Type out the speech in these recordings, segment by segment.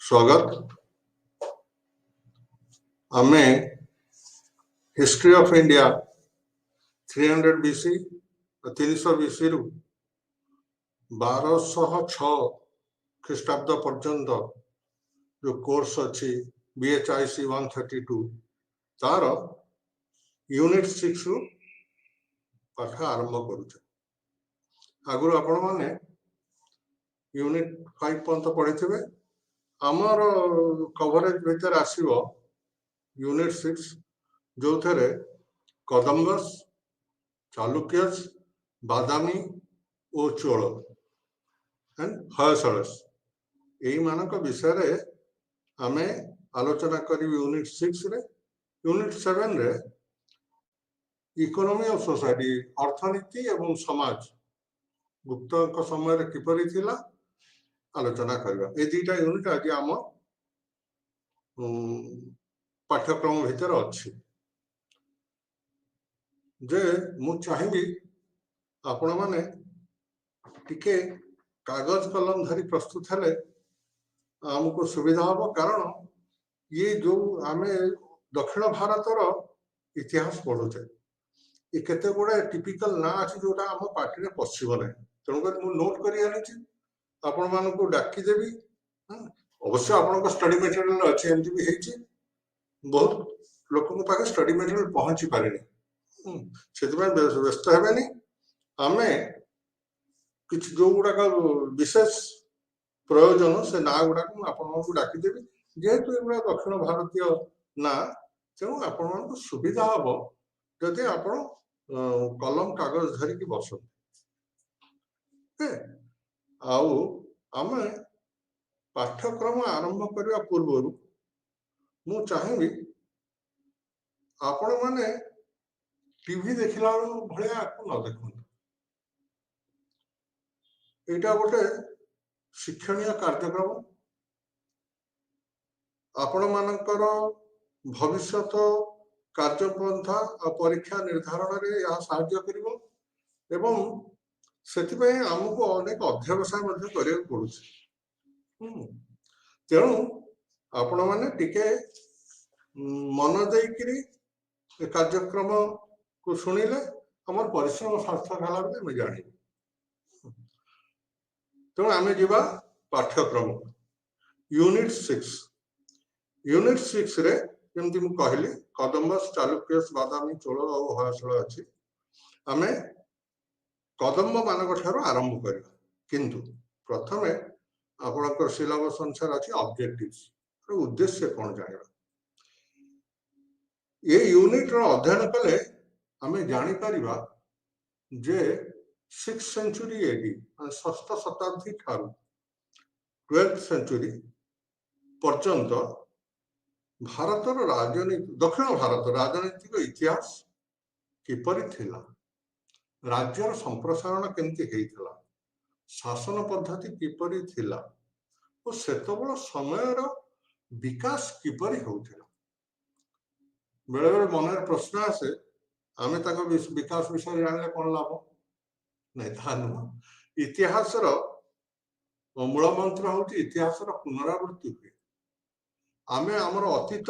स्वागत आमे history of India 300 BC 300 BC रु 1206 ख्रीष्टाब्द पर्यंत जो कोर्स अच्छी BHIC 132 तार यूनिट 6 रु पाठ आरंभ करुचे। आगुर आपण माने यूनिट 5 पर्यंत पढ़ी थे। आमर कवरेज भीतर आसीबो यूनिट 6 जो थरे कदम्बस, चालुक्यस, बादामी और चोल एंड होयसळस एई मानक विषय रे आमे आलोचना करी यूनिट 6 रे। यूनिट 7 रे इकोनॉमी ऑफ सोसाइटी अर्थनीति एवं समाज गुप्त समय रे किपरि थिला आलोचना करबा। ए दुईटा यूनिट आज आम पाठ्यक्रम भीतर अच्छी जे मु चाहिए आपण माने टिके कागज कलम धरी प्रस्तुत हेले आमको सुविधा हम। कारण ये जो आमे दक्षिण भारतर इतिहास पढ़ुचे ये केते गुडे टिपिकल ना अच्छी जोटा आम पार्टी पशिब ना। तेणुक मु नोट करी आनी आपण मानक डाकी देवी। अवश्य आपण स्टडी मटेरियल अच्छे एमती भी हेची बहुत लोक पाखे स्टडी मटेरियल पहुंची पारे से व्यस्त हेबेनी। आमे किछ जो गुड़ाक विशेष प्रयोजन से ना गुड़ाक आपको डाकीदेवी जेहेतु एगुड़ा दक्षिण भारतीय ना तेणु आपण सुविधा हम जदि आप कलम कागज धरिकी बस। आमे पाठ्यक्रम आरंभ करने पूर्व मु चाहिए आपण माने टीवी देखला भलिया न देखु। एटा गोटे शिक्षणीय कार्यक्रम आपण मानकर भविष्यत कार्यपंथा और परीक्षा निर्धारण रे या सहायता करिवो एवं सेतिपय हमको अनेक अध्यवसाय मध्ये करियो पड़ुछि। तेणु आपण माने टिके मन देकरी कार्यक्रम को सुनिले हमर परिश्रम सार्थक होला बले मैं जानी। तेणु आमे जीवा पाठ्यक्रम यूनिट 6। यूनिट 6 रे जेमति मु कहली कदम्बस, चालुक्यस, बादामी, चोल और होयसळ अछि। आमे कदम्ब मानक ठारो आरंभ करिबा किंतु प्रथमे आपनकर सिलेबस अनुसार अछि ऑब्जेक्टिव्स उद्देश्य कोन जानिबा। ये यूनिट रो अध्ययन कले आमे जानि परिबा जे 6th सेंचुरी एडी 6th शताब्दी ठारू 12th सेंचुरी पर्यंत भारतर राजनीति दक्षिण भारत राजनीतिक इतिहास किपरि थिला, राज्यर संप्रसारण केमती हेइथिला, शासन पद्धति किपरि थिला और सेतबळ समयर विकास किपरि होउथिला। बेले बेले मन प्रश्न आसे आमे ताको विकास विषय जानले कोन लाभ नै थानु। इतिहास रो मूल मंत्र होउची इतिहास रो पुनरावृत्ति हुए। आमे हमर अतीत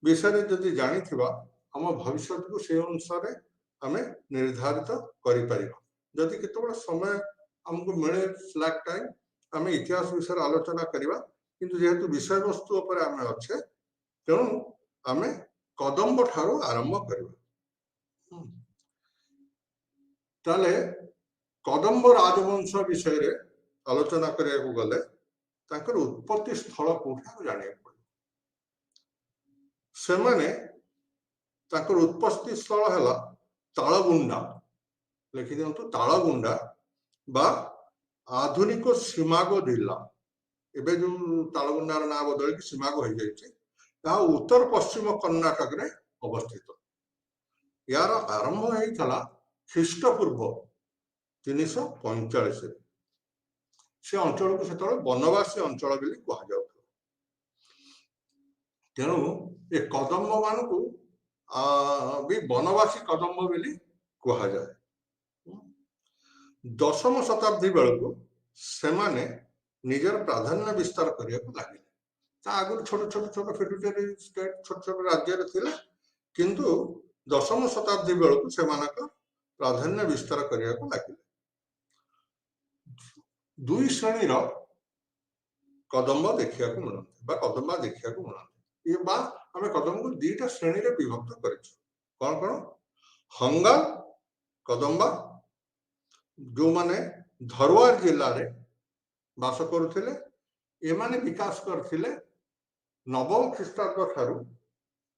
विषय जदि जानि थिबा हम भविष्य को से अनुसार आमे निर्धारित करि परिबा। जदि केतबळ समय हमको मिले स्लैक टाइम आमे इतिहास विषय आलोचना करिबा किंतु जेहेतु विषय वस्तु ऊपर आमे अच्छे तेणु आमे कदम्ब ठारो आरंभ करिबा। ताले कदम्ब राजवंश विषय रे आलोचना करिया को गले ताकर उत्पत्ति स्थल कोठा जानिया पड़े। से माने ताकर उत्पत्ति स्थल हला तालगुंडा लिखि दियंतु तालगुंडा बा आधुनिक सीमागो जिला। एबे जो तालगुंडार ना बदल कि सीमागो हो जाइछि ता उत्तर पश्चिम कर्नाटक रे अवस्थित। यार आरंभ होइतला ख्रीष्टपूर्व 345 से अंचल को सेतले वनवासी अंचल बिली कहा जाउत। तेणु ए कदम्ब मानकु भी वनवासी कदम्ब बिली कहा जाए। 10th शताब्दी बेलको सेमाने ନିଜର ପ୍ରାଧାନ୍ୟ ବିସ୍ତାର କରିବାକୁ ଲାଗିଲେ। ତା ଆଗରୁ ଛୋଟ ଛୋଟ ଛୋଟ ଫେଡ୍ୟୁଟାରୀ ଷ୍ଟେଟ୍ ଛୋଟ ଛୋଟ ରାଜ୍ୟରେ ଥିଲା, କିନ୍ତୁ ଦଶମ ଶତାବ୍ଦୀ ବେଳକୁ ସେମାନଙ୍କ ପ୍ରାଧାନ୍ୟ ବିସ୍ତାର କରିବାକୁ ଲାଗିଲେ। ଦୁଇ ଶ୍ରେଣୀର କଦମ୍ବ ଦେଖିବାକୁ ମିଳନ୍ତି ବା କଦମ୍ବା ଦେଖିବାକୁ ମିଳନ୍ତି, ବା ଆମେ କଦମ୍ବକୁ ଦିଟା ଶ୍ରେଣୀରେ ବିଭକ୍ତ କରିଛୁ। କଣ କଣ? ହଙ୍ଗାଲ କଦମ୍ବା, ଯୋଉମାନେ ଧରୱାର ଜିଲ୍ଲାରେ ବାସ କରୁଥିଲେ, ଏମାନେ ବିକାଶ କରିଥିଲେ ନବମ ଖ୍ରୀଷ୍ଟାବ୍ଦ ଠାରୁ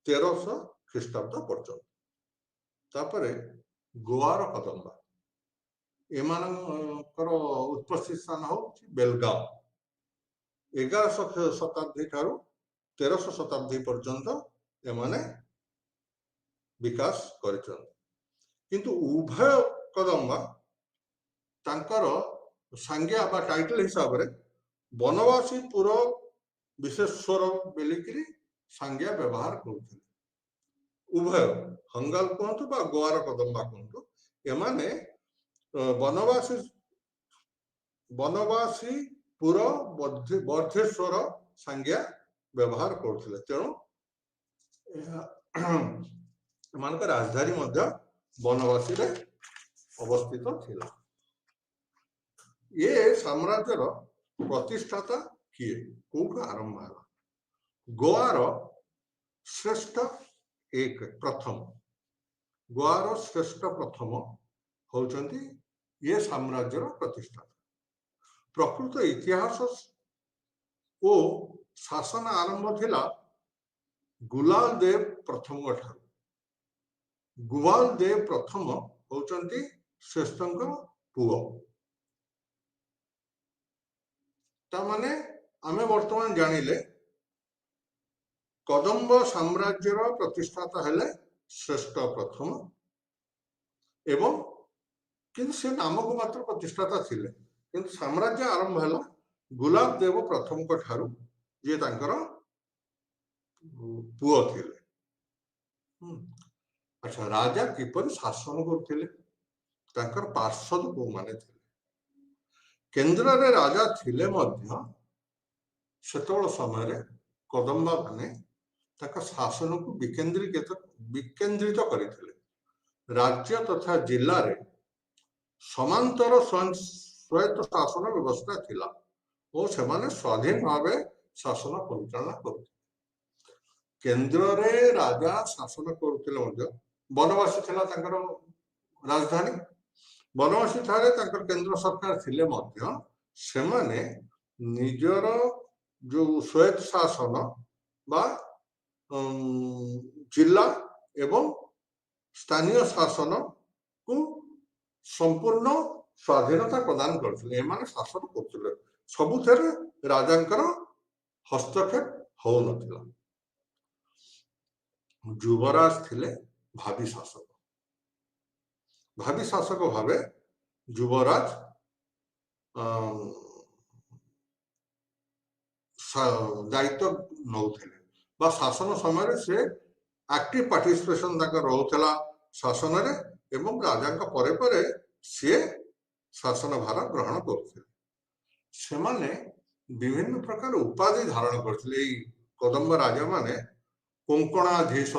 1300 ଖ୍ରୀଷ୍ଟାବ୍ଦ ପର୍ଯ୍ୟନ୍ତ। ତାପରେ ଗୋଆର କଦମ୍ବା, ଏମାନଙ୍କର ଉତ୍ପତ୍ତି ସ୍ଥାନ ହେଉଛି ବେଲଗାଁव। 1100 ଶତାବ୍ଦୀ ଠାରୁ 1300 ଶତାବ୍ଦୀ ପର୍ଯ୍ୟନ୍ତ ଏମାନେ ବିକାଶ କରିଛନ୍ତି। କିନ୍ତୁ ଉଭୟ କଦମ୍ବା ତାଙ୍କର ସାଂଜ୍ଞା ବା ଟାଇଟଲ ହିସାବରେ ବନବାସୀ ପୁର ବିଶେଶ୍ୱର ବୋଲିକିରି ସାଂଜ୍ଞା ବ୍ୟବହାର କରୁଥିଲେ। ଉଭୟ ହଙ୍ଗାଲ କୁହନ୍ତୁ ବା ଗୋଆର କଦମ୍ବା କୁହନ୍ତୁ, ଏମାନେ ବନବାସୀ ପୁର ବର୍ଦ୍ଧେଶ୍ୱର ସାଂଜ୍ଞା ବ୍ୟବହାର କରୁଥିଲେ। ତେଣୁ ଏମାନଙ୍କ ରାଜଧାନୀ ମଧ୍ୟ ବନବାସୀରେ ଅବସ୍ଥିତ ଥିଲା। ଏ ସାମ୍ରାଜ୍ୟର ପ୍ରତିଷ୍ଠାତା କିଏ, କୋଉଠୁ ଆରମ୍ଭ ହେଲା? ଗୋଆର ଶ୍ରେଷ୍ଠ ପ୍ରଥମ ହଉଛନ୍ତି ଏ ସାମ୍ରାଜ୍ୟର ପ୍ରତିଷ୍ଠାତା। ପ୍ରକୃତ ଇତିହାସ ଓ ଶାସନ ଆରମ୍ଭ ଥିଲା ଗୁଲାଲ ଦେବ ପ୍ରଥମଙ୍କ ଠାରୁ। ଗୁଲାଲ ଦେବ ପ୍ରଥମ ହଉଛନ୍ତି ଶ୍ରେଷ୍ଠଙ୍କ ପୁଅ। ତାମାନେ ଆମେ ବର୍ତ୍ତମାନ ଜାଣିଲେ କଦମ୍ବ ସାମ୍ରାଜ୍ୟର ପ୍ରତିଷ୍ଠାତା ହେଲେ ଶ୍ରେଷ୍ଠ ପ୍ରଥମ, ଏବଂ କିନ୍ତୁ ସେ ନାମକୁ ମାତ୍ର ପ୍ରତିଷ୍ଠାତା ଥିଲେ, କିନ୍ତୁ ସାମ୍ରାଜ୍ୟ ଆରମ୍ଭ ହେଲା ଗୁଲାବ ଦେବ ପ୍ରଥମଙ୍କ ଠାରୁ, ଯିଏ ତାଙ୍କର ପୁଅ ଥିଲେ। ଆଚ୍ଛା, ରାଜା କିପରି ଶାସନ କରୁଥିଲେ, ତାଙ୍କର ପାର୍ଷଦ କୋଉମାନେ ଥିଲେ? କେନ୍ଦ୍ରରେ ରାଜା ଥିଲେ ମଧ୍ୟ ସେତେବେଳେ ସମୟରେ କଦମ୍ବା ମାନେ ତାଙ୍କ ଶାସନକୁ ବିକେନ୍ଦ୍ରିତ କରିଥିଲେ। ରାଜ୍ୟ ତଥା ଜିଲ୍ଲାରେ ସମାନ୍ତର ସ୍ୱାୟତ୍ତ ଶାସନ ବ୍ୟବସ୍ଥା ଥିଲା ଓ ସେମାନେ ସ୍ୱାଧୀନ ଭାବେ ଶାସନ ପରିଚାଳନା କରୁଥିଲେ। କେନ୍ଦ୍ରରେ ରାଜା ଶାସନ କରୁଥିଲେ ମଧ୍ୟ ବନବାସୀ ଥିଲା ତାଙ୍କର ରାଜଧାନୀ। ବନବାସୀ ଠାରେ ତାଙ୍କର କେନ୍ଦ୍ର ସରକାର ଥିଲେ ମଧ୍ୟ ସେମାନେ ନିଜର ଯୋଉ ସ୍ୱାୟତ୍ତ ଶାସନ ବା ଜିଲ୍ଲା ଏବଂ ସ୍ଥାନୀୟ ଶାସନକୁ ସମ୍ପୂର୍ଣ୍ଣ ସ୍ୱାଧୀନତା ପ୍ରଦାନ କରିଥିଲେ। ଏମାନେ ଶାସନ କରୁଥିଲେ, ସବୁଥିରେ ରାଜାଙ୍କର ହସ୍ତକ୍ଷେପ ହଉନଥିଲା। ଯୁବରାଜ ଥିଲେ ଭାବି ଶାସକ। ଭାବି ଶାସକ ଭାବେ ଯୁବରାଜ ଦାୟିତ୍ୱ ନଉଥିଲେ ବା ଶାସନ ସମୟରେ ସେ ଆକ୍ଟିଭ ପାର୍ଟିସିପେସନ ତାଙ୍କର ରହୁଥିଲା ଶାସନରେ, ଏବଂ ରାଜାଙ୍କ ପରେ ପରେ ସିଏ ଶାସନ ଭାର ଗ୍ରହଣ କରୁଥିଲେ। ସେମାନେ ବିଭିନ୍ନ ପ୍ରକାର ଉପାଧି ଧାରଣ କରିଥିଲେ। ଏଇ କଦମ୍ବ ରାଜା ମାନେ କୋଙ୍କଣାଧୀଶ,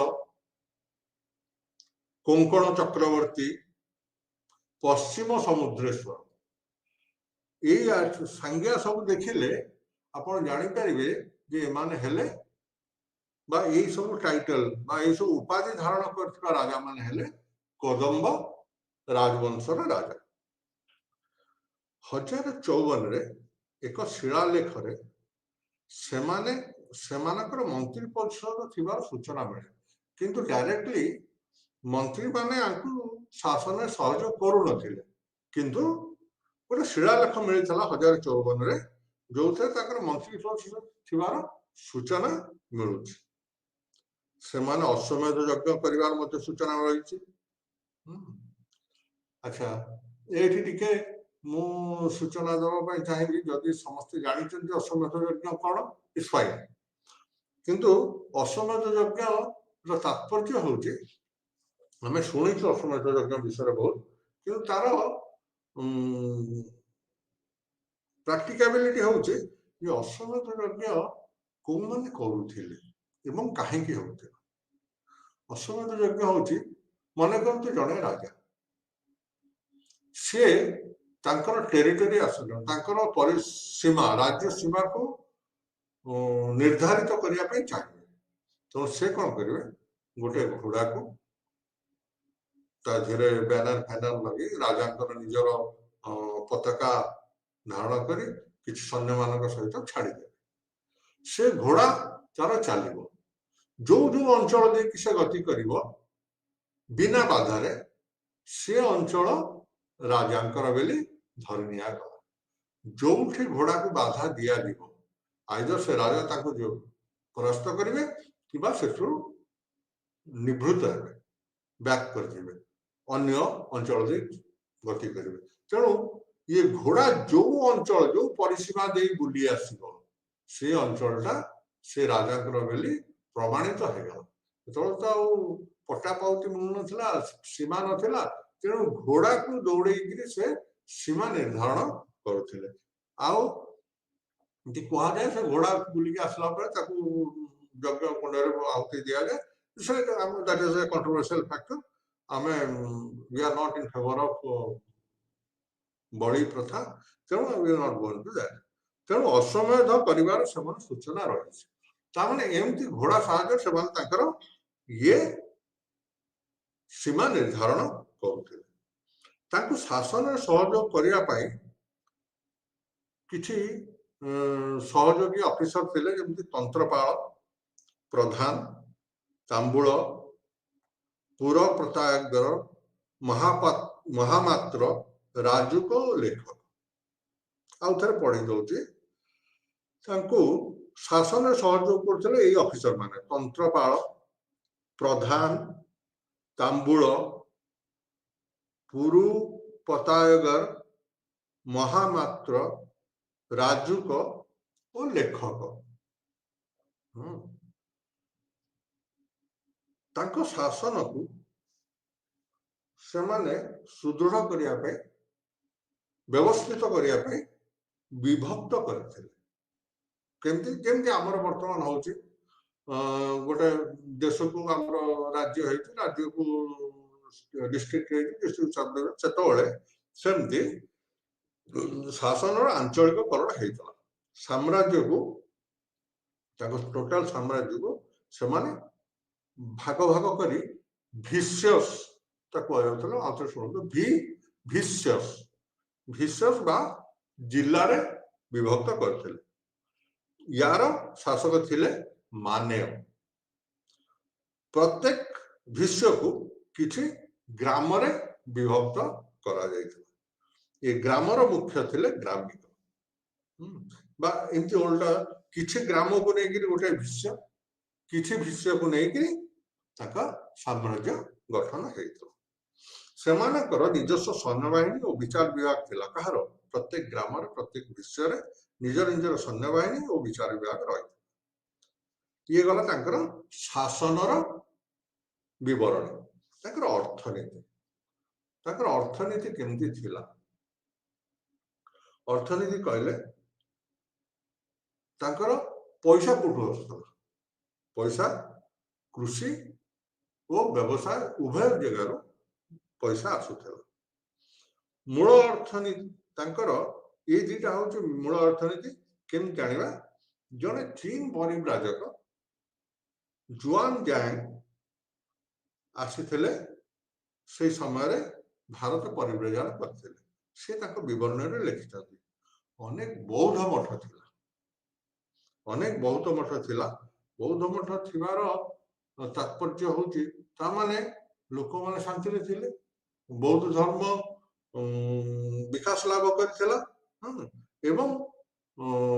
କୋଙ୍କଣ ଚକ୍ରବର୍ତ୍ତୀ, ପଶ୍ଚିମ ସମୁଦ୍ରେଶ୍ୱର, ଏଇ ସାଂଜ୍ଞା ସବୁ ଦେଖିଲେ ଆପଣ ଜାଣିପାରିବେ ଯେ ଏମାନେ ହେଲେ ବା ଏଇ ସବୁ ଟାଇଟଲ ବା ଏଇ ସବୁ ଉପାଧି ଧାରଣ କରିଥିବା ରାଜା ମାନେ ହେଲେ କଦମ୍ବ ରାଜବଂଶର ରାଜା। 1054ରେ ଏକ ଶିଳାଲେଖରେ ସେମାନଙ୍କର ମନ୍ତ୍ରୀ ପରିଷଦ ଥିବାର ସୂଚନା ମିଳେ, କିନ୍ତୁ ଡାଇରେକ୍ଟଲି ମନ୍ତ୍ରୀ ମାନେ ଆଙ୍କୁ ଶାସନରେ ସହଯୋଗ କରୁନଥିଲେ। କିନ୍ତୁ ଗୋଟେ ଶିଳାଲେଖ ମିଳିଥିଲା 1054ରେ, ଯୋଉଥିରେ ତାଙ୍କର ମନ୍ତ୍ରୀ ପରିଷଦ ଥିବାର ସୂଚନା ମିଳୁଛି। ସେମାନେ ଅଶ୍ୱମେଧ ଯଜ୍ଞ କରିବାର ମଧ୍ୟ ସୂଚନା ରହିଛି। ଆଚ୍ଛା, ଏଇଠି ଟିକେ ମୁଁ ସୂଚନା ଦେବା ପାଇଁ ଚାହିଁବି, ଯଦି ସମସ୍ତେ ଜାଣିଛନ୍ତି ଅଶ୍ୱମେଧ ଯଜ୍ଞ କଣ, ଇଟ୍ସ ଫାଇନ୍, କିନ୍ତୁ ଅଶ୍ୱମେଧ ଯଜ୍ଞର ତାତ୍ପର୍ଯ୍ୟ ହଉଛି, ଆମେ ଶୁଣିଛୁ ଅଶ୍ୱମେଧ ଯଜ୍ଞ ବିଷୟରେ ବହୁତ, କିନ୍ତୁ ତାର ପ୍ରାକ୍ଟିକାବିଲିଟି ହେଉଛି ଯେ ଅଶ୍ୱମେଧ ଯଜ୍ଞ କୋଉମାନେ କରୁଥିଲେ ଏବଂ କାହିଁକି ହେଉଥିଲା। ଅଶ୍ୱମେଧ ଯଜ୍ଞ ହେଉଛି ମନେ କରନ୍ତୁ ଜଣେ ରାଜା, ସେ ତାଙ୍କର ଟେରିଟୋରି ଆସିଲେ ତାଙ୍କର ସୀମା ରାଜ୍ୟ ସୀମାକୁ ନିର୍ଦ୍ଧାରିତ କରିବା ପାଇଁ ଚାହିଁବେ। ତେଣୁ ସେ କ'ଣ କରିବେ, ଗୋଟେ ଘୋଡ଼ାକୁ ତା ଦେହରେ ବ୍ୟାନର ଫ୍ୟାନର ଲଗେଇ ରାଜାଙ୍କର ନିଜର ପତାକା ଧାରଣ କରି କିଛି ସୈନ୍ୟମାନଙ୍କ ସହିତ ଛାଡ଼ିଦେବେ। ସେ ଘୋଡ଼ା ତାର ଚାଲିବ, ଯୋଉ ଯୋଉ ଅଞ୍ଚଳ ଦେଇକି ସେ ଗତି କରିବ ବିନା ବାଧାରେ ସେ ଅଞ୍ଚଳ ରାଜାଙ୍କର ବୋଲି ଧରି ନିଆଗଲା। ଯୋଉଠି ଘୋଡ଼ାକୁ ବାଧା ଦିଆଯିବ ଆଇଦର ସେ ରାଜା ତାଙ୍କୁ ପରାସ୍ତ କରିବେ କିମ୍ବା ସେଥିରୁ ନିବୃତ୍ତ ହେବେ, ବ୍ୟାକ୍ କରିଦେବେ, ଅନ୍ୟ ଅଞ୍ଚଳ ଦେଇ ଗତି କରିବେ। ତେଣୁ ଇଏ ଘୋଡ଼ା ଯୋଉ ଅଞ୍ଚଳ ଯୋଉ ପରିସୀମା ଦେଇ ବୁଲି ଆସିବ ସେ ଅଞ୍ଚଳଟା ସେ ରାଜାଙ୍କର ବୋଲି ପ୍ରମାଣିତ ହେଇଗଲା। ସେତେବେଳେ ତ ଆଉ ପଟା ପାଉତି ମିଳୁନଥିଲା, ସୀମା ନଥିଲା, ତେଣୁ ଘୋଡ଼ାକୁ ଦୌଡେଇକିରି ସେ ସୀମା ନିର୍ଦ୍ଧାରଣ କରୁଥିଲେ। ଆଉ ଏମିତି କୁହାଯାଏ ସେ ଘୋଡ଼ା ବୁଲିକି ଆସିଲା ପରେ ତାକୁ ଯଜ୍ଞ କୁଣ୍ଡରେ ଆହୁତି ଦିଆଯାଏ। That is a controversial factor. ଆମେ we are not in favour of बळी प्रथा, तेणु we are not going to that. तेणु अश्वमेध परिवार समान सूचना रही ताने एमती घोड़ा साहाଯ୍ୟ ସେମାନେ ତାଙ୍କର ये सीमा निर्धारण କରୁଥିଲେ। ତାଙ୍କୁ ଶାସନରେ ସହଯୋଗ କରିବା ପାଇଁ କିଛି ସହଯୋଗୀ ଅଫିସର ଥିଲେ, ଯେମିତି ତନ୍ତ୍ରପାଳ, ପ୍ରଧାନ, ତାମ୍ବୁଳ, ପୁର ପ୍ରତାୟଗର, ମହାମାତ୍ର, ରାଜୁକ ଓ ଲେଖକ। ଆଉ ଥରେ ପଢି ଦଉଛି, ତାଙ୍କୁ ଶାସନରେ ସହଯୋଗ କରୁଥିଲେ ଏଇ ଅଫିସର ମାନେ ତନ୍ତ୍ରପାଳ, ପ୍ରଧାନ, ତାମ୍ବୁଳ, ପୁରୁ ପତାୟଗର, ମହାମାତ୍ର, ରାଜୁକ ଓ ଲେଖକ। ତାଙ୍କ ଶାସନକୁ ସେମାନେ ସୁଦୃଢ଼ କରିବା ପାଇଁ, ବ୍ୟବସ୍ଥିତ କରିବା ପାଇଁ ବିଭକ୍ତ କରିଥିଲେ। କେମିତି ଯେମିତି ଆମର ବର୍ତ୍ତମାନ ହଉଛି ଗୋଟେ ଦେଶକୁ ଆମର ରାଜ୍ୟ ହେଇଛି, ରାଜ୍ୟକୁ डिस्ट्रिक्ट सेतବେଳେ सेमती शासनर आंचलिककरण होता। साम्राज्य को टोटाल साम्राज्य को सेमाने भाग भाग करी भिस्यस भिस्यस बा जिल्ला रे विभक्त करते। यार शासक थिले मानेय। प्रत्येक भिष्य को किसी ग्राम रे विभक्त करा जायतिला। ये ग्रामर मुख्य थिले ग्रामिक बा एमती ओल्टा किसी ग्राम को लेकिन गोटे भिष्य, किसी भिष्य को लेकिन ताका साम्राज्य गठन हेतु सेमानकर निजस्व सैन्यबाहिनी और विचार विभाग थिला। कहार प्रत्येक ग्राम रे प्रत्येक भिष्य रे निजर निजर सैन्यबाहिनी और विचार विभाग रही। ये गला तांकर शासनर विवरण। तांकर अर्थनीति केमती थिला? अर्थनीति कहले तांकर पैसा कोठु आसुथला। पैसा कृषि और व्यवसाय उभय जगार पैसा आसुथला। मूल अर्थनीति तांकर ये दुटा हूँ मूल अर्थनीति। केम जानिबा? जने चीन परिव्राजक जुआन जांग आसीथिले से समय भारत परिव्राजन करथिले। से ताको विवरण रे लिखिथाନ୍ତି। अनेक बौद्ध मठ थिला, अनेक बौद्ध मठ थिला। बौद्ध मठ थिबार तात्पर्य होची ता माने लोक माने शांति रे थिले। बौद्ध धर्म विकास लाभ करथिला एवं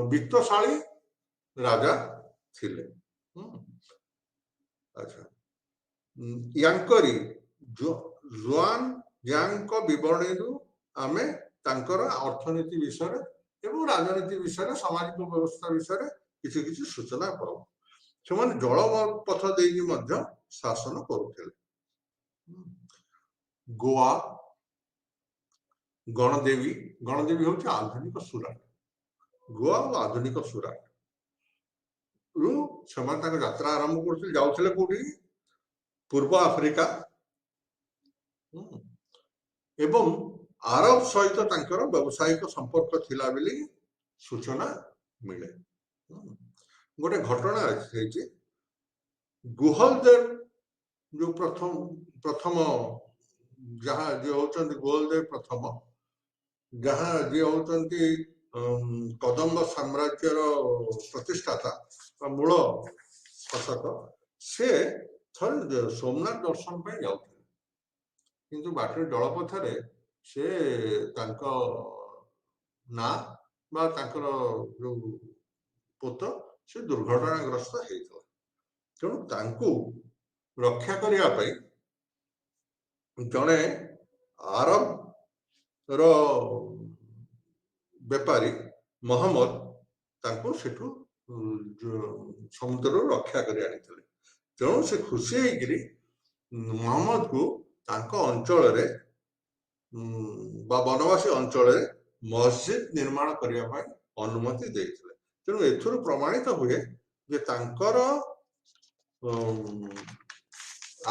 वित्तशाली राजा थिले। अच्छा, यांकरी जुआन यांक विवरणी आमे तांकर अर्थनीति विषय एवं राजनीति विषय, सामाजिक व्यवस्था विषय किसी किसी सूचना पाऊ। से जलपथ देगी शासन करुथिले। गोवा गणदेवी, गणदेवी हूँ आधुनिक सुराट। ଗୋଆ ଆଉ ଆଧୁନିକ ସୁରାଟ ରୁ ସେମାନେ ତାଙ୍କ ଯାତ୍ରା ଆରମ୍ଭ କରୁଥିଲେ, ଯାଉଥିଲେ କୋଉଠି ପୂର୍ବ ଆଫ୍ରିକା ଏବଂ ଆରବ ସହିତ ତାଙ୍କର ବ୍ୟବସାୟିକ ସମ୍ପର୍କ ଥିଲା ବୋଲି ସୂଚନା ମିଳେ। ଗୋଟେ ଘଟଣା ହେଇଛି, ଗୁହଲଦେବ ଯୋଉ ପ୍ରଥମ ଯାହା ଯିଏ ହଉଛନ୍ତି ଗୁହଲଦେବ ପ୍ରଥମ, ଯାହା ଯିଏ ହଉଛନ୍ତି କଦମ୍ବ ସାମ୍ରାଜ୍ୟର ପ୍ରତିଷ୍ଠାତା ବା ମୂଳ ଶାସକ, ସେ ଥରେ ସୋମନାଥ ଦର୍ଶନ ପାଇଁ ଯାଉଥିଲେ, କିନ୍ତୁ ବାଟରେ ଜଳପଥରେ ସେ ତାଙ୍କ ନାଁ ବା ତାଙ୍କର ଯୋଉ ପୁତ ସେ ଦୁର୍ଘଟଣାଗ୍ରସ୍ତ ହେଇଥିଲା। ତେଣୁ ତାଙ୍କୁ ରକ୍ଷା କରିବା ପାଇଁ ଜଣେ ଆରବର ବେପାରୀ ମହମ୍ମଦ ତାଙ୍କୁ ସେଠୁ ସମୁଦ୍ରରୁ ରକ୍ଷା କରି ଆଣିଥିଲେ। ତେଣୁ ସେ ଖୁସି ହେଇକିରି ମହମ୍ମଦକୁ ତାଙ୍କ ଅଞ୍ଚଳରେ ବା ବନବାସୀ ଅଞ୍ଚଳରେ ମସଜିଦ ନିର୍ମାଣ କରିବା ପାଇଁ ଅନୁମତି ଦେଇଥିଲେ। ତେଣୁ ଏଥିରୁ ପ୍ରମାଣିତ ହୁଏ ଯେ ତାଙ୍କର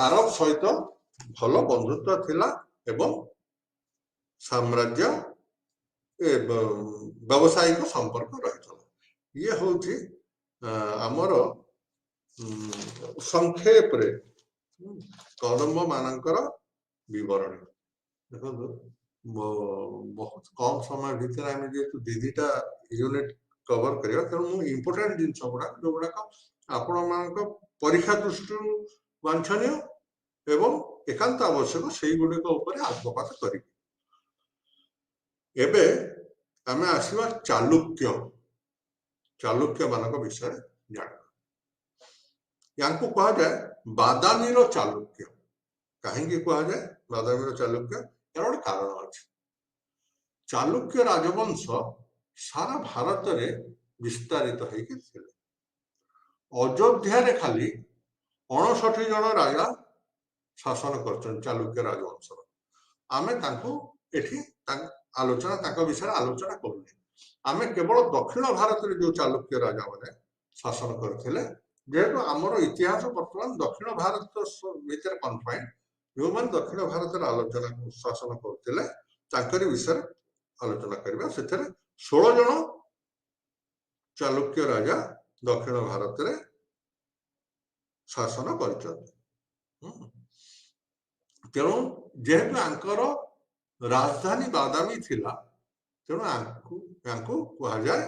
ଆରବ ସହିତ ଭଲ ବନ୍ଧୁତ୍ୱ ଥିଲା ଏବଂ ସାମ୍ରାଜ୍ୟ ବ୍ୟବସାୟିକ ସମ୍ପର୍କ ରହିଥିଲା। ଇଏ ହଉଛି ଆମର ସଂକ୍ଷେପରେ କଦମ୍ବ ମାନଙ୍କର ବିବରଣୀ। ଦେଖନ୍ତୁ ବହୁତ କମ ସମୟ ଭିତରେ ଆମେ ଯେହେତୁ ଦିଟା ୟୁନିଟ କଭର କରିବା, ତେଣୁ ମୁଁ ଇମ୍ପୋର୍ଟାଣ୍ଟ ଜିନିଷ ଗୁଡାକ ଯୋଉଗୁଡାକ ଆପଣମାନଙ୍କ ପରୀକ୍ଷା ଦୃଷ୍ଟିରୁ ବାଞ୍ଛନୀୟ ଏବଂ ଏକାନ୍ତ ଆବଶ୍ୟକ ସେଇଗୁଡିକ ଉପରେ ଆଲୋକପାତ କରିବି। ଏବେ ଆମେ ଆସିବା ଚାଲୁକ୍ୟ ମାନଙ୍କ ବିଷୟରେ ଜାଣିବା। ୟାଙ୍କୁ କୁହାଯାଏ ବାଦାମୀର ଚାଲୁକ୍ୟ। କାହିଁକି କୁହାଯାଏ ବାଦାମୀର ଚାଲୁକ୍ୟ? ଏହାର ଗୋଟେ କାରଣ ଅଛି। ଚାଲୁକ୍ୟ ରାଜବଂଶ ସାରା ଭାରତରେ ବିସ୍ତାରିତ ହେଇକି ଥିଲେ। ଅଯୋଧ୍ୟାରେ ଖାଲି 59 ଜଣ ରାଜା ଶାସନ କରିଛନ୍ତି ଚାଲୁକ୍ୟ ରାଜବଂଶର। ଆମେ ତାଙ୍କୁ ଏଠି ତାଙ୍କ ବିଷୟରେ ଆଲୋଚନା କରୁନି। ଆମେ କେବଳ ଦକ୍ଷିଣ ଭାରତରେ ଯୋଉ ଚାଲୁକ୍ୟ ରାଜା ମାନେ ଶାସନ କରିଥିଲେ, ଯେହେତୁ ଆମର ଇତିହାସ ବର୍ତ୍ତମାନ ଦକ୍ଷିଣ ଭାରତ ଭିତରେ କନଫାଇନ୍, ଯୋଉମାନେ ଦକ୍ଷିଣ ଭାରତରେ ଶାସନ କରୁଥିଲେ ତାଙ୍କରି ବିଷୟରେ ଆଲୋଚନା କରିବା। ସେଥିରେ 16 ଜଣ ଚାଲୁକ୍ୟ ରାଜା ଦକ୍ଷିଣ ଭାରତରେ ଶାସନ କରିଛନ୍ତି। ତେଣୁ ଯେହେତୁ ଆଙ୍କର ରାଜଧାନୀ ବାଦାମୀ ଥିଲା, ତେଣୁ ୟାଙ୍କୁ କୁହାଯାଏ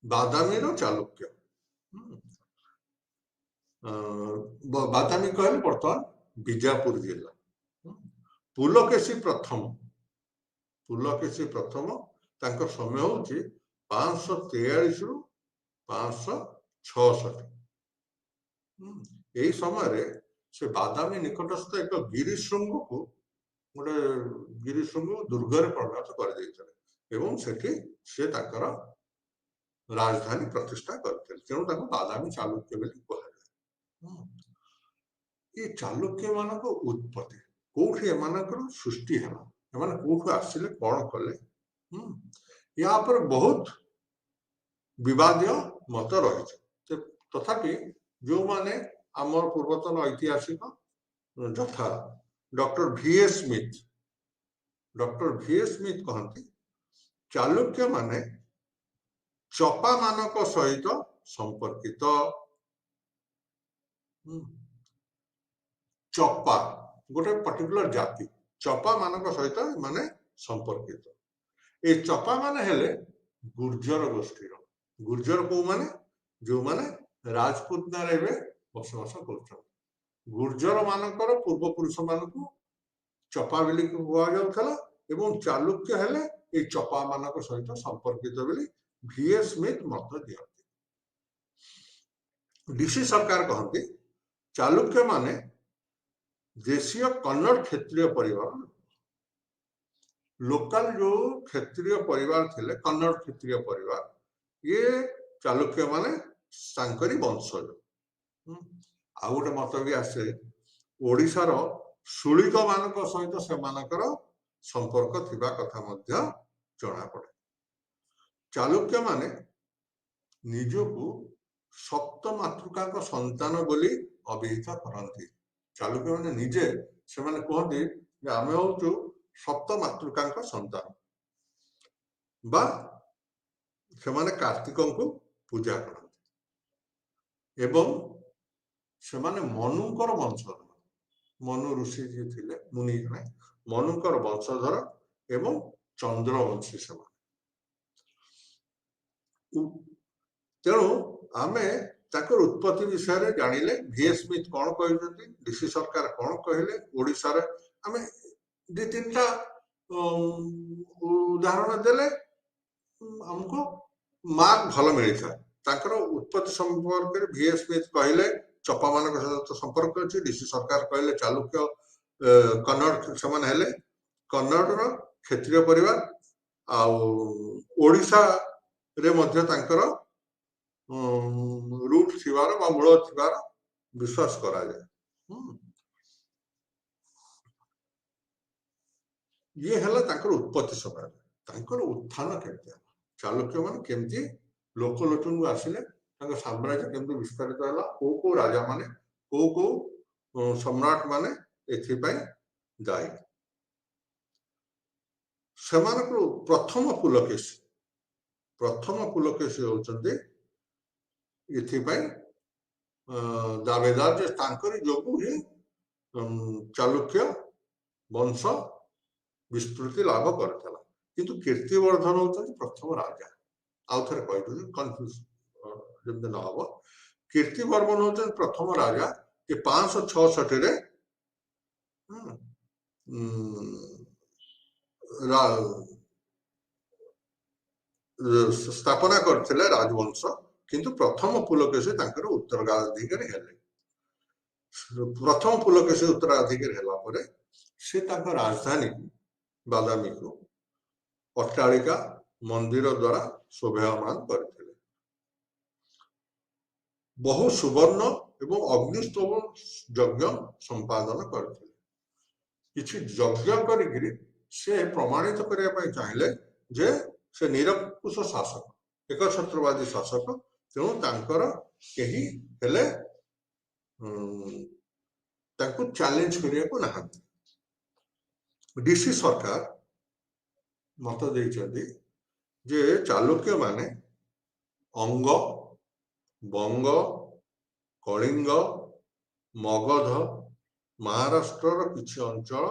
ବାଦାମୀର ଚାଲୁକ୍ୟ। ବାଦାମୀ କହିଲେ ବର୍ତ୍ତମାନ ବିଜାପୁର ଜିଲ୍ଲା। ପୁଲକେଶୀ ପ୍ରଥମ ତାଙ୍କ ସମୟ ହଉଛି 543 ରୁ 566। ଏହି ସମୟରେ ସେ ବାଦାମୀ ନିକଟସ୍ଥ ଏକ ଗିରିଶୃଙ୍ଗକୁ ଦୁର୍ଗରେ ପରିଣତ କରିଦେଇଥିଲେ ଏବଂ ସେଠି ସେ ତାଙ୍କର ରାଜଧାନୀ ପ୍ରତିଷ୍ଠା କରିଥିଲେ। ତେଣୁ ତାକୁ ବାଦାମୀ ଚାଲୁକ୍ୟ ବୋଲି କୁହାଯାଏ। ଏ ଚାଲୁକ୍ୟ ମାନଙ୍କ ଉତ୍ପତ୍ତି କୋଉଠି ଏମାନଙ୍କର ସୃଷ୍ଟି ହେଲା, ଏମାନେ କୋଉଠୁ ଆସିଲେ, କଣ କଲେ, ୟା ଉପରେ ବହୁତ ବିବାଦୀୟ ମତ ରହିଛି। ତଥାପି ଯୋଉମାନେ ଆମର ପୂର୍ବତନ ଐତିହାସିକ ଯଥା ଡକ୍ଟର VS ସ୍ମିଥ କହନ୍ତି ଚାଲୁକ୍ୟ ମାନେ ଚପା ମାନଙ୍କ ସହିତ ସମ୍ପର୍କିତ। ଚପା ଗୋଟେ ପର୍ଟିକୁଲାର ଜାତି, ଚପା ମାନଙ୍କ ସହିତ ମାନେ ସମ୍ପର୍କିତ। এই ଚପା ମାନେ ହେଲେ ଗୁର୍ଜର ଗୋଷ୍ଠୀର। ଗୁର୍ଜର କୋଉମାନେ? ଯୋଉମାନେ ରାଜପୁତାନାରେ ଏବେ ବସବାସ କରୁଛନ୍ତି। ଗୁର୍ଜର ମାନଙ୍କର ପୂର୍ବପୁରୁଷ ମାନଙ୍କୁ ଚପା ବୋଲି କୁହାଯାଉଥିଲା ଏବଂ ଚାଲୁକ୍ୟ ହେଲେ এই ଚପା ମାନଙ୍କ ସହିତ ସମ୍ପର୍କିତ ବୋଲି VS ସ୍ମିଥ ମତ ଦିଅନ୍ତି। DC ସରକାର କହନ୍ତି ଚାଲୁକ୍ୟ ମାନେ ଦେଶୀୟ କନ୍ନଡ଼ କ୍ଷତ୍ରିୟ ପରିବାର, ଲୋକାଲ ଯୋଉ କ୍ଷତ୍ରିୟ ପରିବାର ଥିଲେ କନ୍ନଡ଼ କ୍ଷତ୍ରିୟ ପରିବାର, ଇଏ ଚାଲୁକ୍ୟ ମାନେ ତାଙ୍କରି ବଂଶଜ। ଆଉ ଗୋଟେ ମତ ବି ଆସେ ଓଡିଶାର ଶୂଳିକ ମାନଙ୍କ ସହିତ ସେମାନଙ୍କର ସମ୍ପର୍କ ଥିବା କଥା ମଧ୍ୟ ଜଣାପଡେ। ଚାଲୁକ୍ୟ ମାନେ ନିଜକୁ ସପ୍ତ ମାତୃକାଙ୍କ ସନ୍ତାନ ବୋଲି ଅଭିହିତ କରନ୍ତି। ଚାଲୁକ୍ୟ ମାନେ ନିଜେ ସେମାନେ କୁହନ୍ତି ଯେ ଆମେ ହଉଛୁ ସପ୍ତ ମାତୃକାଙ୍କ ସନ୍ତାନ, ବା ସେମାନେ କାର୍ତ୍ତିକଙ୍କୁ ପୂଜା କରନ୍ତି ଏବଂ ସେମାନେ ମନୁଙ୍କର ବଂଶଧର। ମନୁ ଋଷି ଯିଏ ଥିଲେ, ମୁନି ଜଣେ, ମନୁଙ୍କର ବଂଶଧର ଏବଂ ଚନ୍ଦ୍ରବଂଶୀ ସେମାନେ। ତେଣୁ ଆମେ ତାଙ୍କର ଉତ୍ପତ୍ତି ବିଷୟରେ ଜାଣିଲେ। V.S. ସ୍ମିଥ କଣ କହିଛନ୍ତି, DC ସରକାର କଣ କହିଲେ, ଓଡ଼ିଶାରେ ଆମେ ଦି ତିନିଟା ଉଦାହରଣ ଦେଲେ ଆମକୁ ମାର୍କ ଭଲ ମିଳିଥାଏ। ତାଙ୍କର ଉତ୍ପତ୍ତି ସମ୍ପର୍କରେ V.S. ସ୍ମିଥ କହିଲେ ଚପାମାନଙ୍କ ସହିତ ସମ୍ପର୍କ ଅଛି। DC ସରକାର କହିଲେ ଚାଲୁକ୍ୟ କନ୍ନଡ଼ ସେମାନେ ହେଲେ କନ୍ନଡ଼ର କ୍ଷତ୍ରିୟ ପରିବାର, ଆଉ ଓଡ଼ିଶାରେ ମଧ୍ୟ ତାଙ୍କର ରୁଟ୍ ଥିବାର ବା ମୂଳ ଥିବାର ବିଶ୍ୱାସ କରାଯାଏ। ଇଏ ହେଲା ତାଙ୍କର ଉତ୍ପତ୍ତି ସମୟରେ। ତାଙ୍କର ଉତ୍ଥାନ କେମିତି ହେଲା, ଚାଲୁକ୍ୟ ମାନେ କେମିତି ଲୋକଲୋଚନକୁ ଆସିଲେ, ତାଙ୍କ ସାମ୍ରାଜ୍ୟ କେମିତି ବିସ୍ତାରିତ ହେଲା, କୋଉ କୋଉ ରାଜା ମାନେ, କୋଉ କୋଉ ସମ୍ରାଟ ମାନେ ଏଥିପାଇଁ ଦାୟୀ। ସେମାନଙ୍କର ପ୍ରଥମ ପୁଲକେଶୀ ହଉଛନ୍ତି ଏଥିପାଇଁ ଦାବେଦାର ଯେ ତାଙ୍କରି ଯୋଗୁଁ ହିଁ ଚାଲୁକ୍ୟ ବଂଶ ବିସ୍ତୃତି ଲାଭ କରିଥିଲା। କିନ୍ତୁ କୀର୍ତ୍ତିବର୍ଦ୍ଧନ ହଉଛନ୍ତି ପ୍ରଥମ ରାଜା। ଆଉ ଥରେ କହିଦଉଛି କନଫ୍ୟୁଜ ଯେମିତି ନ ହବ। କୀର୍ତ୍ତିବର୍ମନ ହଉଛନ୍ତି ପ୍ରଥମ ରାଜା, ଯେ 566ରେ ସ୍ଥାପନା କରିଥିଲେ ରାଜବଂଶ। କିନ୍ତୁ ପ୍ରଥମ ପୁଲକେଶୀ ତାଙ୍କର ଉତ୍ତରାଧିକାରୀ ହେଲେ। ପ୍ରଥମ ପୁଲକେଶୀ ଉତ୍ତରାଧିକାରୀ ହେଲା ପରେ ସେ ତାଙ୍କ ରାଜଧାନୀ ବାଦାମୀକୁ ଅଟ୍ଟାଳିକା ମନ୍ଦିର ଦ୍ୱାରା ଶୋଭାୟମାନ କରିଥିଲେ। ବହୁ ସୁବର୍ଣ୍ଣ ଏବଂ ଅଗ୍ନିଷ୍ଟୋମ ଯଜ୍ଞ ସମ୍ପାଦନ କରିଥିଲେ। କିଛି ଯଜ୍ଞ କରିକିରି ସେ ପ୍ରମାଣିତ କରିବା ପାଇଁ ଚାହିଁଲେ ଯେ ସେ ନିରଙ୍କୁଶ ଶାସକ, ଏକଛତ୍ରବାଦୀ ଶାସକ। ତେଣୁ ତାଙ୍କର କେହି ହେଲେ ତାଙ୍କୁ ଚ୍ୟାଲେଞ୍ଜ କରିବାକୁ ନାହାନ୍ତି। DC ସରକାର ମତ ଦେଇଛନ୍ତି ଯେ ଚାଲୁକ୍ୟ ମାନେ ଅଙ୍ଗ, ବଙ୍ଗ, କଳିଙ୍ଗ, ମଗଧ, ମହାରାଷ୍ଟ୍ରର କିଛି ଅଞ୍ଚଳ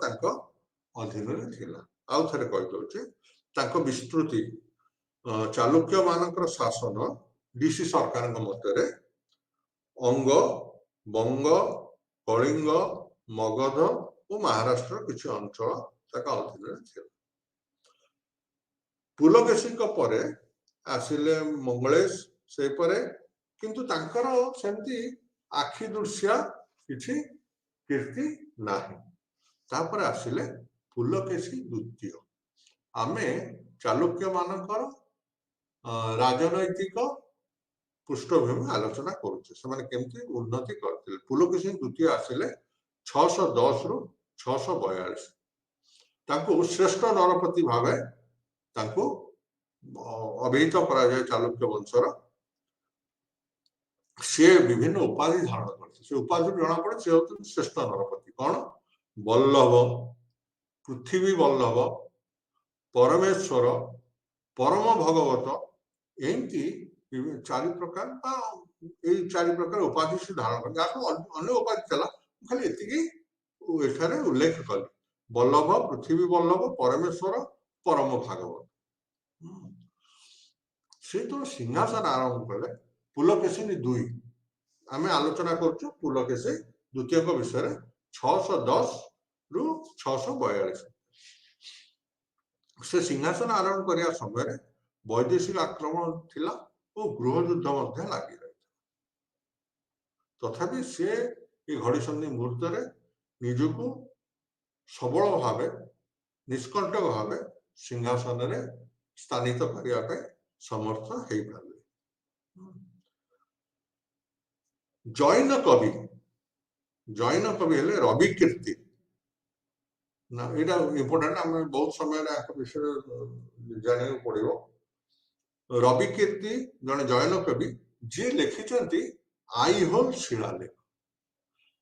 ତାଙ୍କ ଅଧୀନରେ ଥିଲା। ଆଉ ଥରେ କହିଦଉଛି, ତାଙ୍କ ବିସ୍ତୃତି ଚାଲୁକ୍ୟ ମାନଙ୍କର ଶାସନ DC ସରକାରଙ୍କ ମତରେ ଅଙ୍ଗ, ବଙ୍ଗ, କଳିଙ୍ଗ, ମଗଧ ଓ ମହାରାଷ୍ଟ୍ରର କିଛି ଅଞ୍ଚଳ ତାଙ୍କ ଅଧୀନରେ ଥିଲା। ପୁଲକେଶୀଙ୍କ ପରେ ଆସିଲେ ମଙ୍ଗଳେଶ, ସେହିପରେ କିନ୍ତୁ ତାଙ୍କର ସେମିତି ଆଖି ଦୃଶ୍ୟା କିଛି କୀର୍ତ୍ତି ନାହିଁ। ତାପରେ ଆସିଲେ ପୁଲକେଶୀ ଦ୍ୱିତୀୟ। ଆମେ ଚାଲୁକ୍ୟ ମାନଙ୍କର ରାଜନୈତିକ ପୃଷ୍ଠଭୂମି ଆଲୋଚନା କରୁଛେ, ସେମାନେ କେମିତି ଉନ୍ନତି କରିଥିଲେ। ପୁଲକେଶୀ ଦ୍ୱିତୀୟ ଆସିଲେ 610 ରୁ 642। ତାଙ୍କୁ ଶ୍ରେଷ୍ଠ ନରପତି ଭାବେ ତାଙ୍କୁ ଅଭିହିତ କରାଯାଏ ଚାଲୁକ୍ୟ ବଂଶର। ସେ ବିଭିନ୍ନ ଉପାଧି ଧାରଣ କରିଥିଲେ। ସେ ଉପାଧିରୁ ଜଣାପଡେ ସେ ହେଉଛନ୍ତି ଶ୍ରେଷ୍ଠ ନରପତି। କଣ? ବଲ୍ଲଭ, ପୃଥିବୀ ବଲ୍ଲଭ, ପରମେଶ୍ୱର, ପରମ ଭଗବତ, ଏମିତି 4 ପ୍ରକାର ବା ଏଇ 4 ପ୍ରକାର ଉପାଧି ସେ ଧାରଣ କରେ। ଯାହାକୁ ଅନ୍ୟ ଉପାଧି ଥିଲା, ଖାଲି ଏତିକି ଏଠାରେ ଉଲ୍ଲେଖ କଲି। ବଲ୍ଲଭ, ପୃଥିବୀ ବଲ୍ଲଭ, ପରମେଶ୍ୱର, ପରମ ଭାଗବତ। ସେ ତ ସିଂହାସନ ଆରମ୍ଭ କଲେ ପୁଲକେଶୀ 2। ଆମେ ଆଲୋଚନା କରୁଛୁ ପୁଲକେଶୀ ଦ୍ୱିତୀୟଙ୍କ ବିଷୟରେ 610 ରୁ 642। ସେ ସିଂହାସନ ଆରୋହଣ କରିବା ସମୟରେ ବୈଦେଶିକ ଆକ୍ରମଣ ଥିଲା ଓ ଗୃହ ଯୁଦ୍ଧ ମଧ୍ୟ ଲାଗି ରହିଥିଲା। ତଥାପି ସେ ଏ ଘଡ଼ିସନ୍ଧି ମୁହୂର୍ତ୍ତରେ ନିଜକୁ ସବଳ ଭାବେ, ନିଷ୍କଣ୍ଟକ ଭାବେ ସିଂହାସନରେ ସ୍ଥାନିତ କରିବା ପାଇଁ ସମର୍ଥ ହେଇପାରିଲେ। ଜୈନ କବି ହେଲେ ରବି କୀର୍ତ୍ତି। ନା ଏଇଟା ଇମ୍ପୋର୍ଟାଣ୍ଟ, ଆମେ ବହୁତ ସମୟରେ ଆଙ୍କ ବିଷୟରେ ଜାଣିବାକୁ ପଡିବ। ରବି କୀର୍ତ୍ତି ଜଣେ ଜୈନ କବି, ଯିଏ ଲେଖିଛନ୍ତି ଆଇହୋଲ ଶିଳାଲେଖ।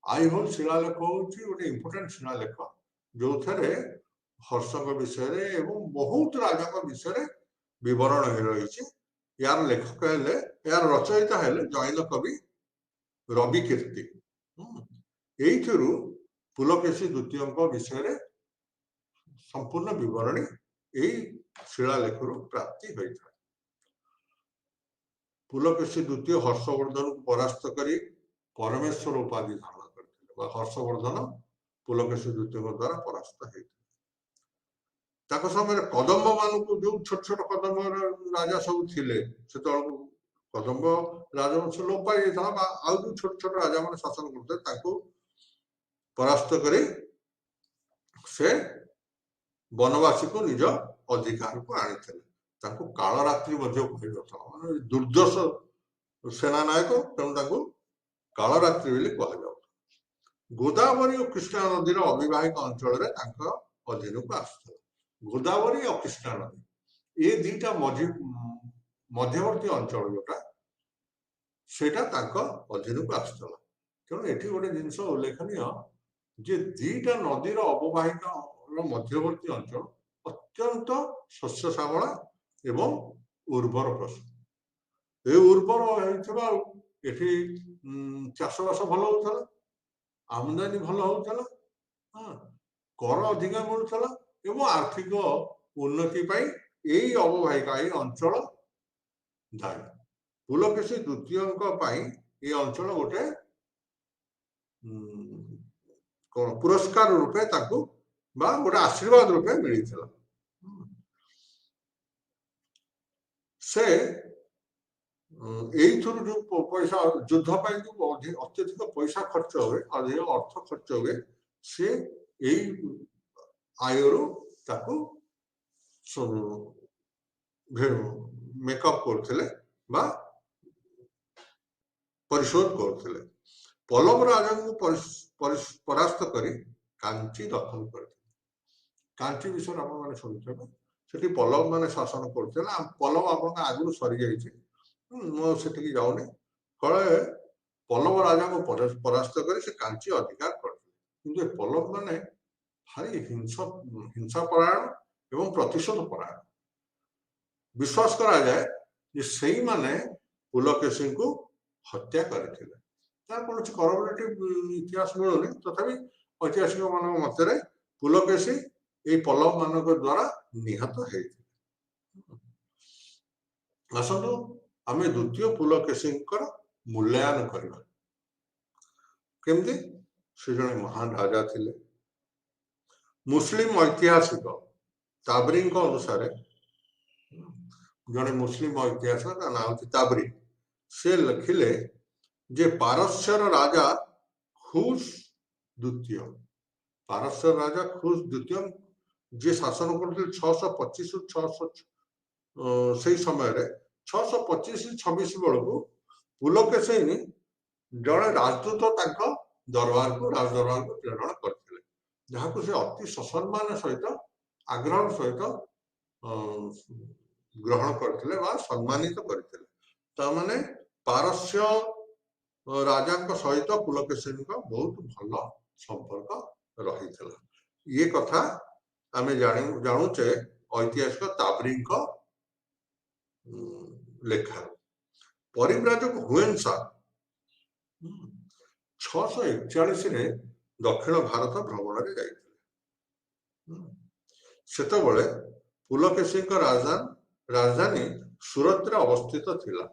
ଆଇହୋଲ ଶିଳାଲେଖ ହଉଛି ଗୋଟେ ଇମ୍ପୋର୍ଟାଣ୍ଟ ଶିଳାଲେଖ, ଯୋଉଥିରେ ହର୍ଷଙ୍କ ବିଷୟରେ ଏବଂ ବହୁତ ରାଜାଙ୍କ ବିଷୟରେ ବିବରଣ ରହିଛି। यार लेखक हेले, यार रचयिता हेले जैन कवि रवि कीर्ति। एइथिरु पुलकेशी द्वितीय विषय संपूर्ण विवरणी यही शिलालेखरु प्राप्ति होता है। पुलकेशी द्वितीय हर्षवर्धन को परास्त करी परमेश्वर उपाधि धारण करते। हर्षवर्धन पुलकेशी द्वितीय द्वारा परास्त होते। समय कदम्ब मान जो छोट छोट कदम्ब राजा सब थिले से कदम्ब राजवंश लोप पाई आउ जो छोट छोट राजा मान शासन करते परास्त करी से वनवासी को निज अधिकार को आनी कालरात्रि माने दुर्दश सेनानायक तेणु कालरात्रि कह। गोदावरी और कृष्णा नदीर अविवाहित अंचल अधीन को आसुला। गोदावरी और कृष्णा नदी ये दीटा मध्यवर्ती अंचल जोटा सेटा अधीन को आसुला। तेणु ये गोटे जिनस उल्लेखनीय जे दीटा नदीर अववाहिक मध्यवर्ती अंचल अत्यंत शस्य श्यामला एवं उर्वर प्रश्न ये उर्वर ये चाषबास भल होता, आमदानी भल होता, कर अधिका मिलूला एवं आर्थिक उन्नति यही अववाहिका ये अंचल दायी। पुलकेशी द्वितीय ये अंचल गोटे कौन पुरस्कार रूपे गोटे आशीर्वाद रूपे मिलता। से जो पैसा युद्ध जो अत्यधिक पैसा खर्च हुए, अधिक अर्थ खर्च हुए, से यही आयरु मेकअप करते परिशोध करते। पल्लव राजा को परास्त करी कांची दखल करते। कांची विषय आप शुणुथे से पल्लव मैंने शासन करते। पल्लव आप आगु सरी जाऊनी जाऊनी फले पल्लव राजा को परास्त कर कांची अधिकार करते। पल्लव माने भारी हिंसापरायण एवं प्रतिशोध परायण। विश्वास करा जाए से माने पुलकेशी को हत्या करते। कौन करबोरेटिव इतिहास मिलूनी तथापि ऐतिहासिक मान मत पुलकेशी ये पल्लव मान द्वारा निहत होते। आसतु आम द्वितीय पुलकेशी मूल्यांकन करवा केमती। से जड़े महान राजा थिले। मुस्लिम ऐतिहासिक ताबरी अनुसार जड़े मुस्लिम ऐतिहासिक ना हूँ ताबरी से लिखिले जे पारस्यर राजा खुश द्वितीय, पारस्यर राजा खुश द्वितीय जे शासन करते 625 से समय 625-26 बेलू पुलकेशी जड़े राजदूत दरबार को राजदरबार को प्रेरण करते, जहाँ को से अति ससम्मान सहित आग्रह सहित ग्रहण करते सम्मानित करते। ताने पारस्य राजा सहित पुलकेशी बहुत भल संपर्क रही। ये कथा आम जानुचे ऐतिहासिक ताबरी लेखा। परिव्राजक हुएनसा 641 दक्षिण भारत भ्रमण में जाइए। सेतबेले पुलकेशी राजधानी सूरत अवस्थित थिला।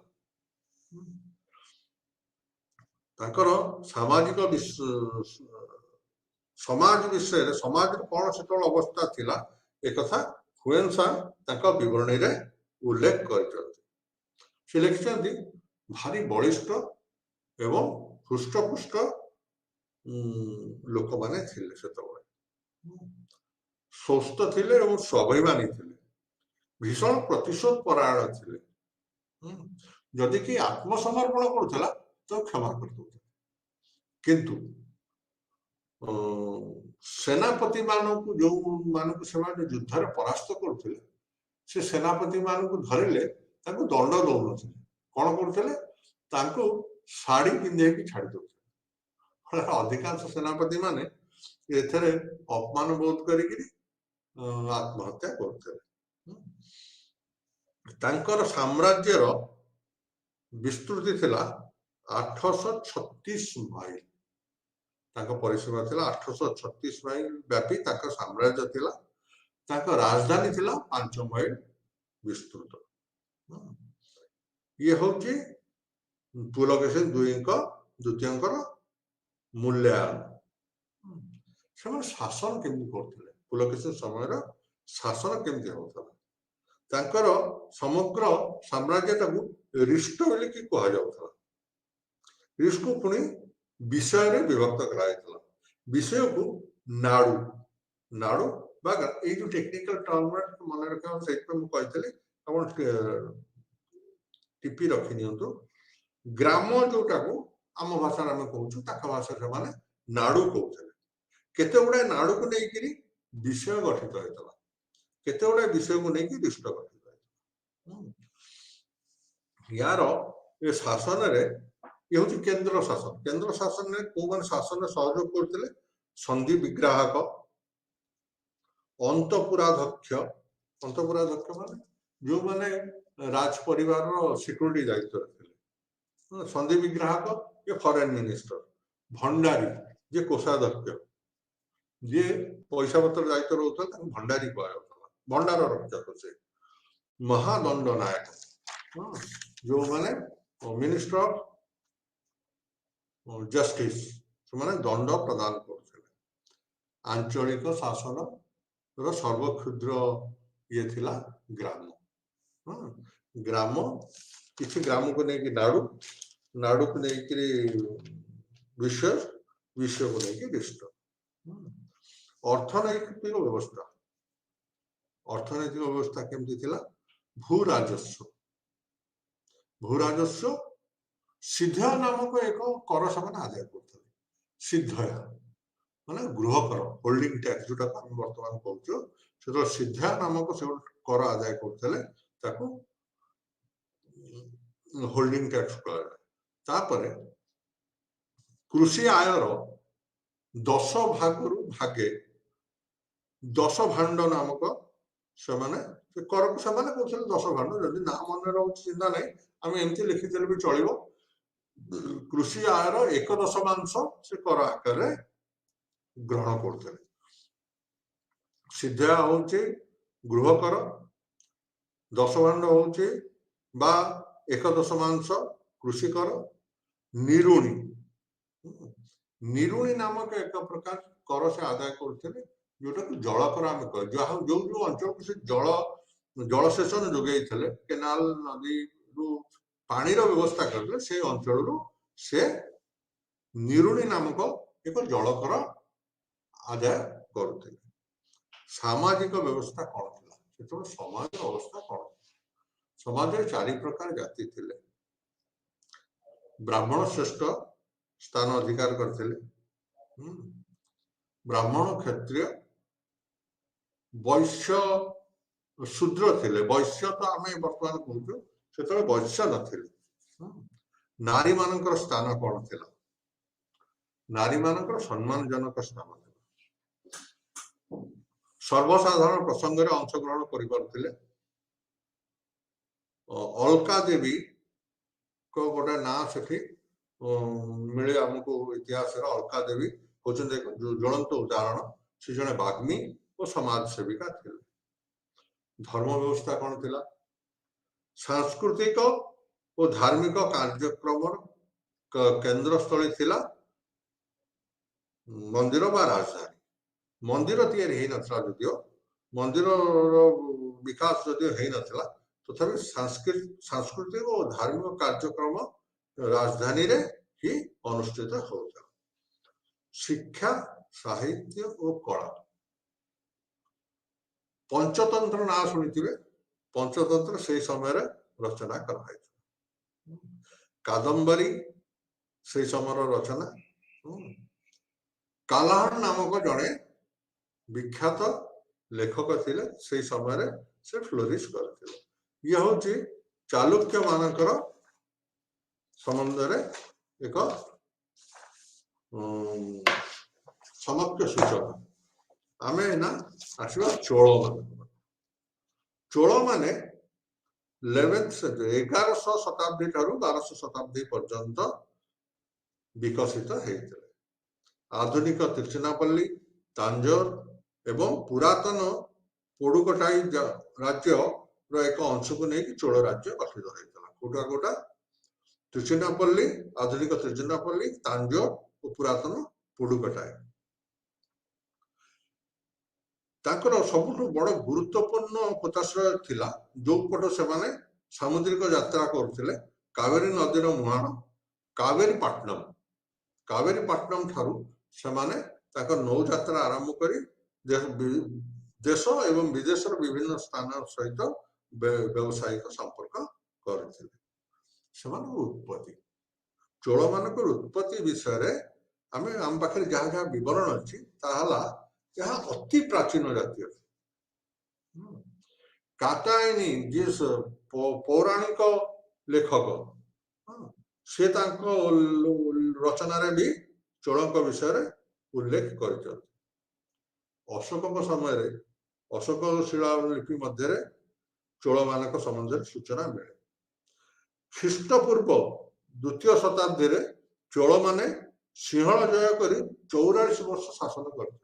सामाजिक समाज विषय समाज कौन से अवस्था थिला एक कथा हुएनसा विवरणी रे उल्लेख कर भारी बलिष्ठ एवं हृष्टपुष्ट लोक माने थिले। स्वस्थ थिले एवं स्वाभिमानी थिले, भीषण प्रतिशोध परायण थिले। जदि कि आत्मसमर्पण करुला तो क्षमा कर, किंतु सेनापति मानू जो मानू से युद्ध परास्त करते से सेनापति मानू धरिले दंड दौन कौन करते शाढ़ी पिंधे छाड़ दे अधिकांश सेनापति माने एथरे अपमान बोध करी आत्महत्या करते साम्राज्यर विस्तृति थिला 836 माइल परिसीमा थिला 836 माइल व्यापी साम्राज्य थिला राजधानी थिला 5 माइल विस्तृत ये हूँ पुलकेशिन द्वितीय मूल्यायन से शासन केमती करते पुलकेशिन समय शासन केमती होता समग्र साम्राज्य रिष्ट बोली कहुला रिष्ट को पुणी विषय रे विभक्त करा विषय को नाड़ू नाड़ू ये जो टेक्निकल टर्म मन रखा से टिपी रखी दिंतु ग्राम जोटा को आम भाषा आम कहूँ भाषा से नाड़ू कहते केते गुड़ा नाड़ू को लेकिन विषय गठित होता केते गुड़ा विषय को लेकिन रिष्ट गठित यार ये शासन रे ये हूँ केंद्र शासन में कौ मान शासन सहयोग करते संधि विग्राहक अंतपुराध्यक्ष माने जो माने राज परिवार सिक्योरिटी दायित्व रखते संधि विग्राहक ये फॉरेन मिनिस्टर भंडारी जे कोषाध्यक्ष जे पैसा पत्र दायित्व रोता भंडारी कहला भंडार रक्षक से महादंड नायक जो माने मिनिस्टर ऑफ जस्टिस से दंड प्रदान करते आंचलिक शासन सर्वक्षुद्र ये थिला ग्राम ग्राम किसी ग्राम को लेकिन नाड़ू को लेकिन विषय को लेकिन रिष्ट अर्थनैतिक व्यवस्था केमती थिला भू राजस्व सिद्ध नामक एक कर से आदाय करते सिद्ध माने गृह कर होल्डिंग टैक्स जोटा आम बर्तमान कहूँ सिद्ध नामक से कर आदाय करते होल्डिंग टैक्स कहलाए कृषि आयर 10 भाग भागे 10 भांड नामक से कर को कहते 10 भांड जदि ना मन रोच चिंता नहीं आम एमती लिखिदेले भी चलो कृषि आयर 1/10 से कर आकार ग्रहण करते सिद्ध हूँ गृह कर 10 भांड हूँ 1/10 कृषि कर निरुणी नामक एक प्रकार कर से आदाय करते जोटा को जल कर आम कह जो जो अंचल को से जलसेचन जोगे केनाल नदी पानी व्यवस्था करते से अंचल से निरुणी नामक एक जल कर आदाय करते सामाजिक व्यवस्था कौन थी समाज अवस्था कौन समाज 4 प्रकार जाति थिले ब्राह्मण श्रेष्ठ स्थान अधिकार करते ब्राह्मण क्षत्रिय वैश्य शूद्र थिले वैश्य तो आम बर्तमान कहूँ से वैश्य न नारी मानकर स्थान कौन थिला नारी मानकर सम्मानजनक स्थान सर्वसाधारण प्रसंग में अंशग्रहण कर अलका देवी को गोटे ना से मिले आमको इतिहास अलका देवी हूँ ज्वलंत उदाहरण से जड़े बाग्मी और समाज सेविका थे धर्म व्यवस्था कौन थिला सांस्कृतिक और धार्मिक कार्यक्रम केन्द्रस्थली थिला मंदिर बा राजधानी मंदिर तैयारी नथिला जदियो मंदिर विकास जदियो है नथिला तथापि सांस्कृतिक और धार्मिक कार्यक्रम राजधानी रे ही अनुष्ठित होता शिक्षा साहित्य और कला पंचतंत्र ना शुणी पंचतंत्र से समय रचना कराई कादम्बरी से समय रचना कालाहन नामक जड़े विख्यात लेखक थिले से समय से फ्लोरिश करथिले। ये होची चालुक्य मानकर संबंध रे एक समक्ष सूचना। आमे ना आसीबा चोल मान। चोल माने 11th century 1100 शताब्दी ठारू 1200 शताब्दी पर्यंत विकसित हेइतले। आधुनिक तिरुचिनापल्ली, तांजोर एवं पुरातन पुडुकोट्टाई राज्य एक अंश को नहीं चोल राज्य गठित होता। कोटा कोटा तिरुचिनापल्ली, आधुनिक तिरुचिनापल्ली, तांजोर और पुरातन पुडुकोट्टाई। ताकर सबुठु बड़ गुरुत्वपूर्ण पोताश्रय थिला जो पट से माने सामुद्रिक यात्रा करथिले कावेरी नदीर मुहाण कावेरीपाटनम। कावेरीपाटनम ठारू से माने ताकर नौ यात्रा आरंभ करी देश एवं विदेश विभिन्न स्थान सहित व्यावसायिक संपर्क करथिले। समान उत्पत्ति चोल मानक उत्पत्ति विषय रे आमे आम पाखे जहाँ जहाँ विवरण अछि ताहला यह अति प्राचीन जातीय कात्यायनी जिस पौराणिक लेखक से तांको रचना रे भी चोलक विषय रे उल्लेख कर। अशोक समय रे अशोक शिलालिपि मध्य चोल मानक संबंध सूचना मिले। ख्रीष्टपूर्व द्वितीय शताब्दी रे चोल माने सिंहल जय करी 44 वर्ष शासन करते।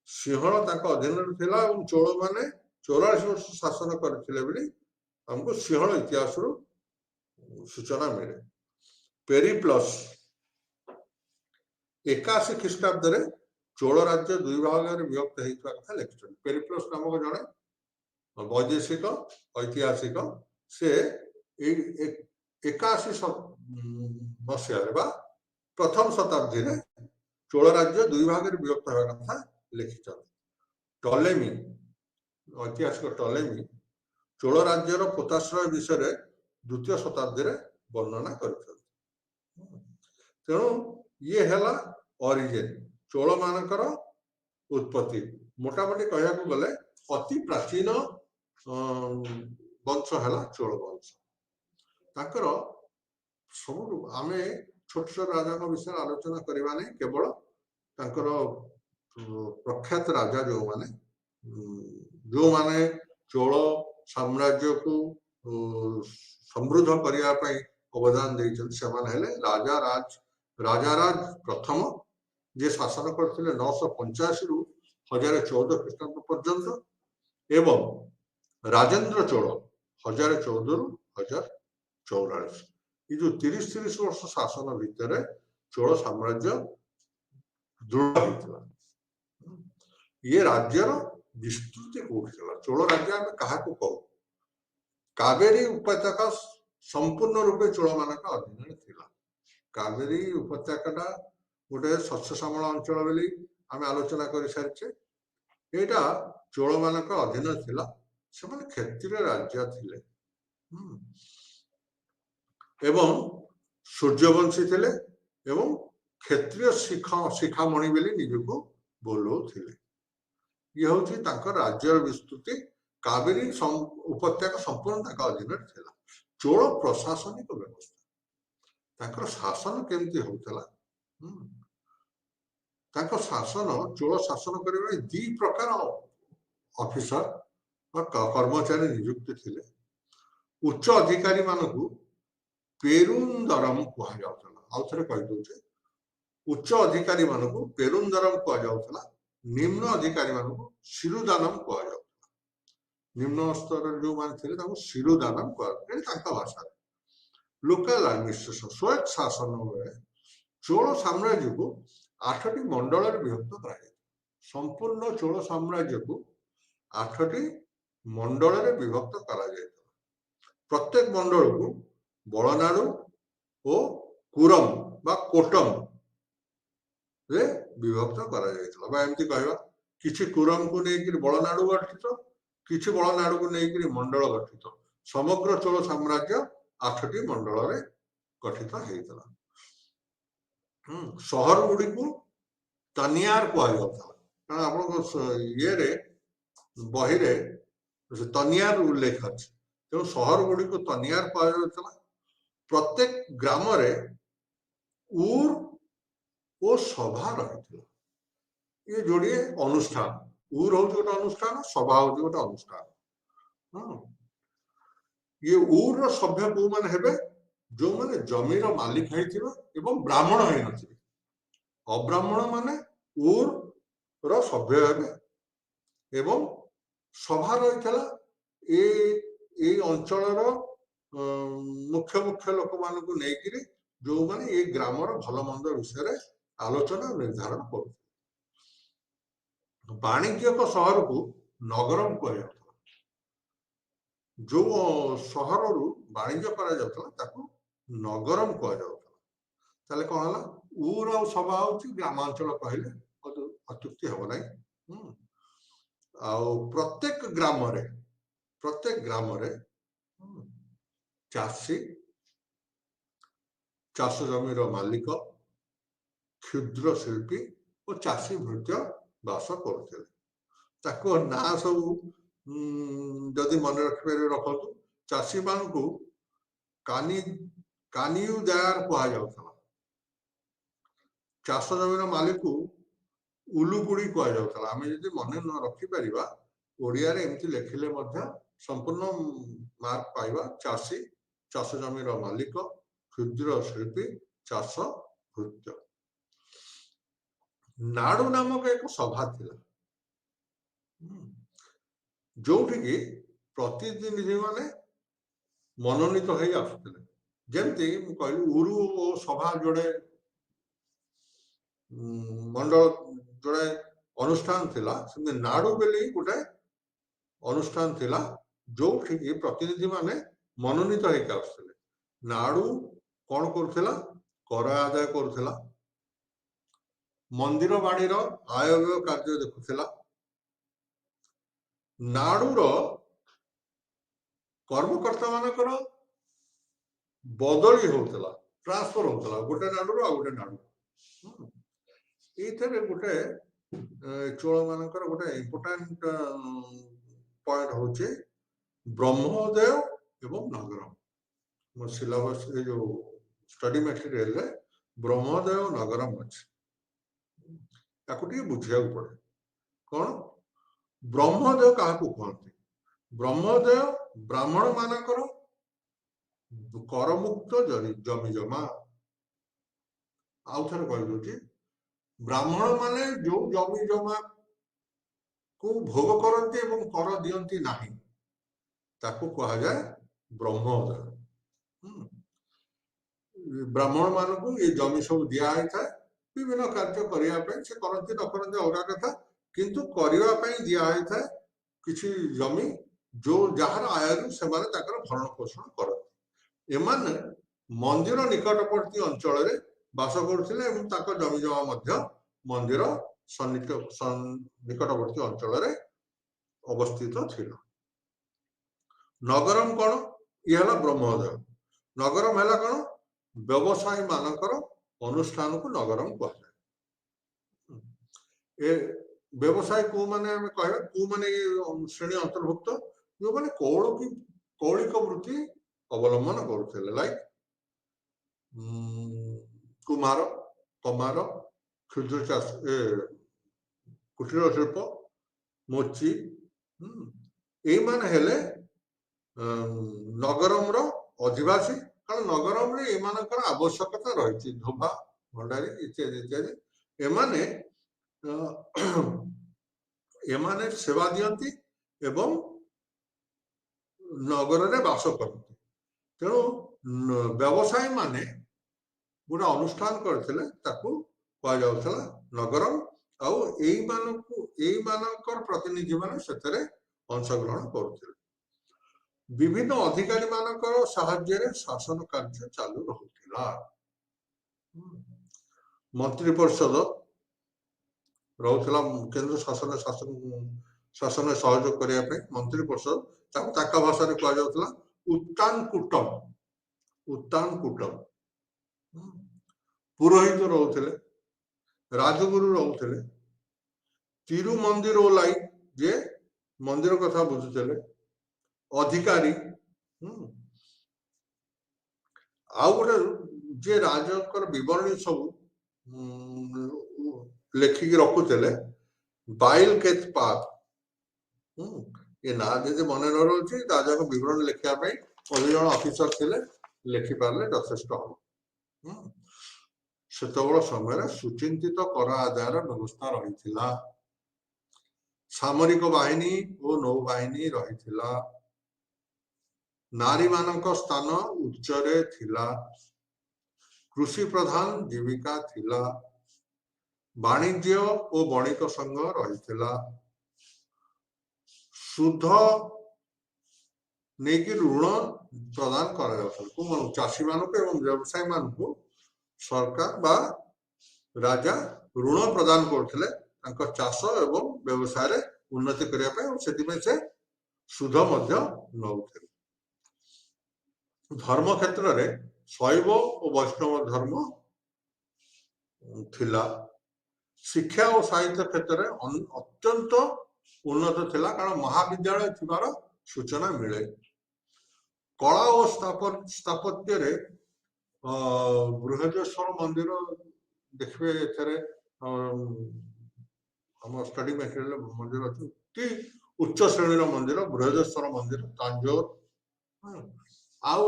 सिंहल तांको अधीन थिला और चोल माने 44 वर्ष शासन करथिले बेली हमको सिंहल इतिहास रो सूचना मिले। पेरिप्लस 81 ख्रीष्टाब्द रे चोल राज्य दुई भाग में विभक्त होता कथा लिखिछन। पेरिप्लस नामक जड़े वैदेशिक ऐतिहासिक से 81 मसीह प्रथम शताब्दी रे चोल राज्य दुई भाग में विभक्त होगा कथा लिखिछन। टॉलेमी ऐतिहासिक टॉलेमी चोल राज्यर पोताश्रय विषय द्वितीय शताब्दी रे वर्णना करछन। तेणु ये हैला ओरिजिन चोल मानकर उत्पत्ति। मोटामोटी कहया को गले अति प्राचीन वंश हैला चोल वंश। ताकर सब आमे छोट छोट राजा विषय आलोचना करबा नहीं केवल ताकर प्रख्यात राजा जो माने चोल साम्राज्य को समृद्ध करिया पई अवदान देइछन से माने हेले राजाराज प्रथम जे शासन करथिले 985 रु 1014 ख्रीष्टाब्द पर्यंत एवं राजेंद्र चोल 1014 रु 1044। ये जो 30 वर्ष शासन भितर चोल साम्राज्य दृढ़ होता। ये राज्यर विस्तृति कौटला चोल राज्य आम क्या कहू कावेरी उपत्यका संपूर्ण रूपे चोल मान अधीन थिला। कावेरी उपत्यका गोटे शस्य श्यामल अंचल बोली आम आलोचना कर सारी। एटा चोल मान अधीन थिला। से माने क्षत्रिय राज्य थिले एवं सूर्यवंशी थिले एवं क्षत्रिय शिखामणि बोली निजको बोलौथिले। ये हूँ राज्य विस्तृति कावेरी उपत्यका संपूर्ण अधीन थिला। चोल प्रशासनिक व्यवस्था शासन केमती होता शासन चोल शासन करने दी प्रकार ऑफिसर कर्मचारी नियुक्त थिले। उच्च अधिकारी मानकु पेरुंदरम कहथे कहीदे उच्च अधिकारी मानकु पेरुंदरम कहला। निम्न अधिकारी मानकु शिरुदानम कहला। निम्न स्तर जो मान थे शिरुदानम कह भाषा लोकल एडमिनिस्ट्रेशन स्वयं शासन चोल साम्राज्य को 8टी मंडल विभक्त कर संपूर्ण चोल साम्राज्य को 8टी मंडल विभक्त कर प्रत्येक मंडल को बड़नाड़ू और कुरम बा कोटम रे विभक्त कर किछि कुरम को लेकर बड़नाड़ू गठित किछि बड़नाड़ू को लेकर मंडल गठित समग्र चोल साम्राज्य 8टी मंडल रे गठित होता। सहर गुड़ी को तनियार कह कारण आपण ये बही तनियार उल्लेख अच्छे तेणु सहर गुड़ी को तनियार कह प्रत्येक ग्राम रे उर ओ सभा रही ये जोड़े अनुष्ठान उर हूँ गोटे अनुष्ठान सभा हूँ गोटे अनुष्ठान ये उर सभ्य को मैंने हेबे जो मैंने जमीर मालिक है ब्राह्मण है नथिबे अब्राह्मण माने उर रो सभ्य हेबे एवं सभा रही ए अंचल मुख्य मुख्य लोक मान को लेकिन जो माने ये ग्रामर भल मंद विषय आलोचना निर्धारण कर वाणिज्यक सहर को नगरम कह जो सहर वाणिज्य कर नगरम कह कौन है उर आ सभा हूँ ग्रामांचल कहले अत्युक्ति हम ना प्रत्येक ग्राम चाषी चाष जमीर मालिक क्षुद्र शिल्पी और चाषी भृत्य बास करते ना सब जदि मन रखिपारे रखतु चाषी मान को कानियु दार कह चाष जमीर मालिक को उलुकुड़ी कह आम जब मन न रखिपर ओडिया एमती लेखिले संपूर्ण मार्क पाइबा चाषी चाष जमीर मालिक क्षुद्र शिल्पी चाष भृत्य नाडु नामक एक सभा थिला जो प्रतिनिधि माने मनोनीत हो आसुले जमती कहली उरु और सभा जोड़े मंडल जोड़े अनुष्ठान थिला नाडु बेली गोटे अनुष्ठान थिला जो प्रतिनिधि माने मनोनीत होकर आसुले नाडु कौन करुला कर आदाय करुला मंदिर बाड़ीर आय व्यय कार्य देखुला नाडुर कर्मकर्ता मानकर बदली होता ट्रांसफर होता गोटे नाडु आ गोटे नाडु ये गोटे चोल मानकर गोटे इम्पोर्टाट पॉइंट होचे ब्रह्मोदय एवं नगरम सिलेबस जो स्टडी मटेरियल रे ब्रह्मोदय और नगरम अच्छे बुझा पड़े कौन ब्रह्मोदय क्या कहते ब्रह्मोदय ब्राह्मण मानकर करमुक्त जमी जमा आउ थे कह ब्राह्मण माने जो जमी जमा को भोग करते कर दियंती नहीं ताकू कहा जाए ब्रह्मोदय ब्राह्मण मान को ये जमी सब दिखाई था विभिन्न कार्य करने से करते न करते अलग कथा किंतु करने दिखाई था किसी जमी जो जार आयु से भरण पोषण करते एमाने मंदिर निकटवर्ती अंचल रे बास करथिले जमी जमा मंदिर निकटवर्ती अंचल रे अवस्थित थिला नगरम कौन ये ब्रह्मोदय नगरम है कौन व्यवसायी मानकर अनुष्ठान को नगरम कहुए व्यवसाय को माने कह को माने श्रेणी अंतर्भुक्त जो माने कौलिक वृत्ति अवलंबन करुले लाइक कुमार कमार क्षुद्र चाष कुटीर शिल्प मोची ये माने हेले नगरम अधिवासी कारण नगरम रे एमानकर आवश्यकता रही धोबा भंडारी इत्यादि इत्यादि एमाने एमाने सेवा दियंती एवं नगर रे बास करती तेणु व्यवसायी माने गोटे अनुष्ठान करथिले ताकू कह जाउथला नगरम आउ एई मानकर प्रतिनिधि माने सेतरे अंशग्रहण करथिले विभिन्न अधिकारी मानकर साहाय्य रे शासन कार्य चालू रहुथिला मंत्री परिषद रहुथिला केंद्र शासन शासन सहयोग करिया पे मंत्री परिषद ताका भाषा रे कह जाउथला उत्तान कुटम पुरोहित रहुथिले राजगुरु रहुथिले तिरुमंदिर ओलाई जे मंदिर कथा बुझुले अधिकारी आउ गोटे जे राजकर विवरणी सब लेखिक रखुले बाइल केथ पाथ ये ना जब मन न रही राजा को विवरण लिखापी अभी जन अफिसर थे लिखिपारे यथेष हम से समय सुचिंतित कर आदायर व्यवस्था रही सामरिक बाहिनी और नौबाहिनी रही नारी मानक स्थान उच्चरे थिला कृषि प्रधान जीविका थिला वाणिज्य और बणिक संघ रही सुध नहीं कि ऋण प्रदान कर चाषी मानक एवं व्यवसायी मानक सरकार बा राजा ऋण प्रदान करते चाष एवं व्यवसाय रे उन्नति करने से सुध नौते धर्म क्षेत्र में शैव और वैष्णव धर्म थिला शिक्षा और साहित्य क्षेत्र में अत्यंत उन्नत थिला कारण महाविद्यालय थिबार सूचना मिले कला और स्थापत्य रे बृहदेश्वर मंदिर देखिए हम स्टडी मटेरियल मंदिर अच्छी उच्च श्रेणी मंदिर बृहदेश्वर मंदिर तांजोर आउ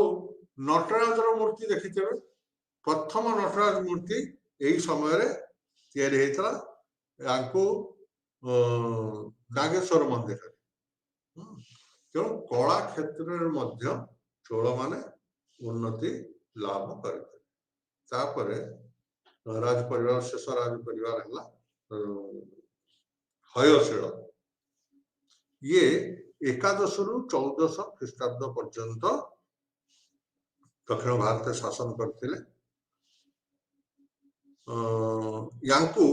नटराज मूर्ति देखिथे प्रथम नटराज मूर्ति यही समय नागेश्वर मंदिर तेणु कला क्षेत्र में चोल माने उन्नति लाभ करते राज परिवार शेष राज परिवार हयशील ये 11 रु 1400 ख्रीष्टाब्द पर्यंत दक्षिण भारत शासन करते यांकु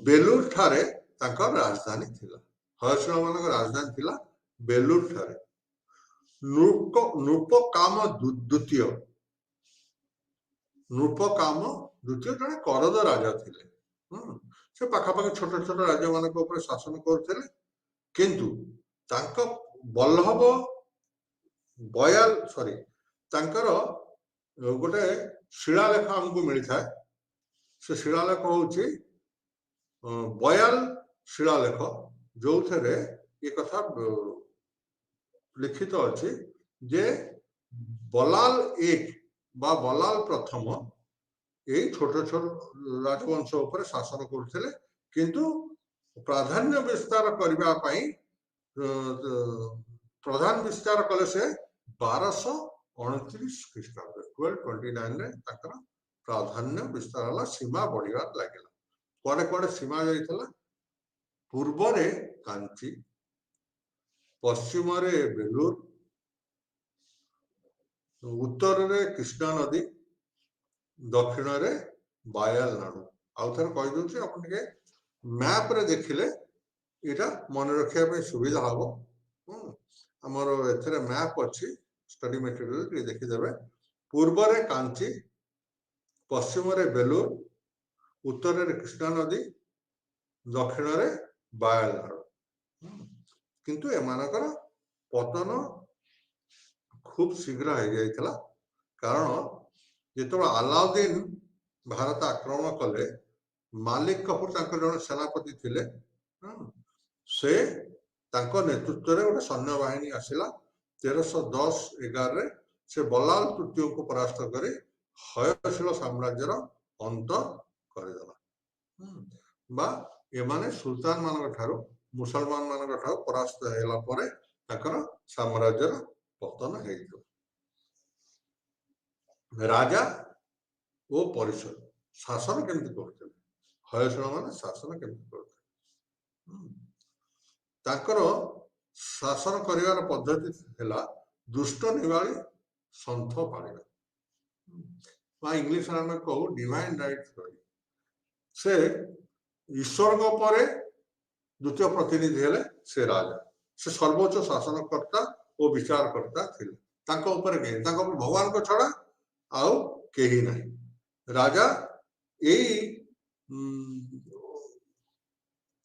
बेलूर ठारे राजधानी थिला हयशील मान राजधानी थिला बेलूर ठारे नृपकाम द्वितीय जड़े करद राजा थिले से पाखापाखि छोट छोट राज्य मान शासन करते किंतु वल्लभ बयाल सॉरी गोटे शिलालेख आमको मिलता है से शिलालेख हूँ बयाल शिलालेख जो थे ये कथा लिखित अच्छी जे बलाल एक बा बलाल प्रथम यही छोट छोट राजवंश उपर शासन करते किंतु प्राधान्य विस्तार करने प्रधान विस्तार कले से 1229 ख्रीष्टाब्द 1229 प्राधान्य विस्तार है सीमा बढ़िया लगे कुआडे कुआडे सीमा जाइए पूर्व रे कांची पश्चिम रे बेलूर उत्तर रे कृष्णा नदी दक्षिण रे बायाल नाडु आउ थे कहीदे आप मैप रे देखिले यहाँ मन रखा सुविधा हम आमर ए मैप अच्छी स्टडी मटेरियल देखीदे पूर्व रे कांची पश्चिम रे बेलूर उत्तर रे कृष्णा नदी दक्षिण रे बायाल नाडु किंतु एमानकर पतन खूब शीघ्र हो जाइथिला कारण जो अलाउद्दीन भारत आक्रमण कले मालिक कपूर जन सेनापति थिले से नेतृत्व रे गोटे सैन्य बाहिनी आसिला 1310-11 से बलाल तृतीय को परास्त कर हयशील साम्राज्यर अंत करदेला एमाने सुल्तान मान मुसलमान मान परास्त होगा साम्राज्यर पतन हो राजा वो परिषद शासन केमती करते हयशील मान शासन केमती करते शासन करिवार पद्धति थिला दुष्ट निवाड़ी संथ पालिबा इंग्लिश में कहू डिवाइन राइट थ्योरी से ईश्वर परे द्वितीय प्रतिनिधि हेले से राजा से सर्वोच्च शासनकर्ता और विचारकर्ता थिले भगवान को छड़ा आउ कहीं नहीं राजा यही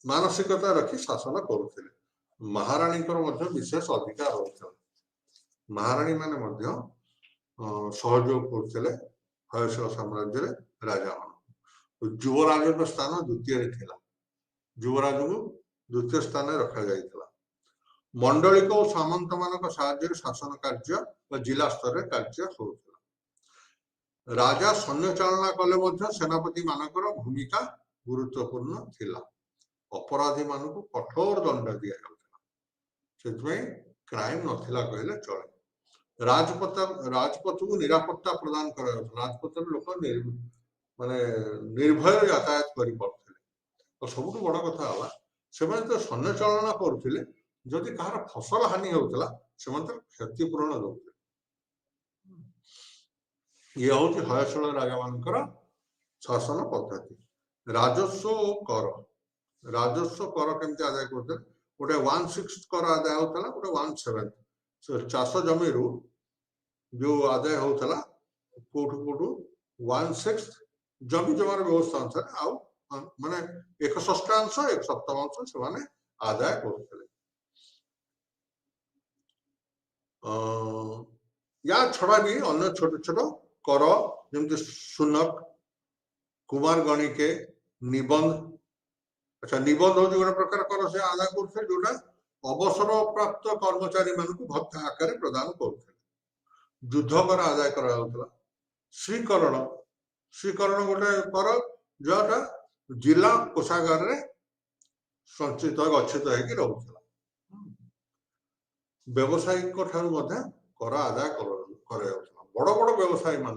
ମାନसिकता रखी शासन करुथिले। महाराणी विशेष अधिकार होता महाराणी माने सहयोग करते होयसला साम्राज्य राजा मान युवराज स्थान द्वितीय थिला युवराज को द्वितीय स्थान रखा जाइथिला मंडलिक और सामंत मान साहाय्य शासन कार्य व जिला स्तर में कार्य होता राजा सैन्य चालना कले सेनापति मानकर भूमिका गुरुत्वपूर्ण थिला अपराधी मान को कठोर दंड दि जाता क्राइम नथिला कहले चले राजपथ को निरापत्ता प्रदान कर राजपथ लोक माने निर्भय यातायात करि पड़थिले और सबुठ बड़ कथा हला से सैन्य चालना करुथिले जदि कहार फसल हानि होतला से क्षतिपूरण दौते ये हूँ हयशल राजा मानकर शासन पद्धति राजस्व कर केमती आदाय करते गोटे 1/6 कर आदाय होता गोटे 1/7 चाष जमी जो आदाय होता कोठू 1/6 जमी जमार व्यवस्था अनुसार आउ माने 1/6 1/7 से आदाय करते या छड़ा भी अन्य छोट छोट कर जमती सुनक कुमार गणिके निबंध अच्छा निबंध हूँ गोटे प्रकार कर से आदाय करते जोटा अवसर प्राप्त कर्मचारी मान भत्ता आकार प्रदान करते युद्ध कर आदाय करा श्रीकरण गोटे कर जोटा जिला कोषागार रे संचित गच्छित होगी रोला व्यवसायिक कर आदाय कर बड़ बड़ व्यवसायी मान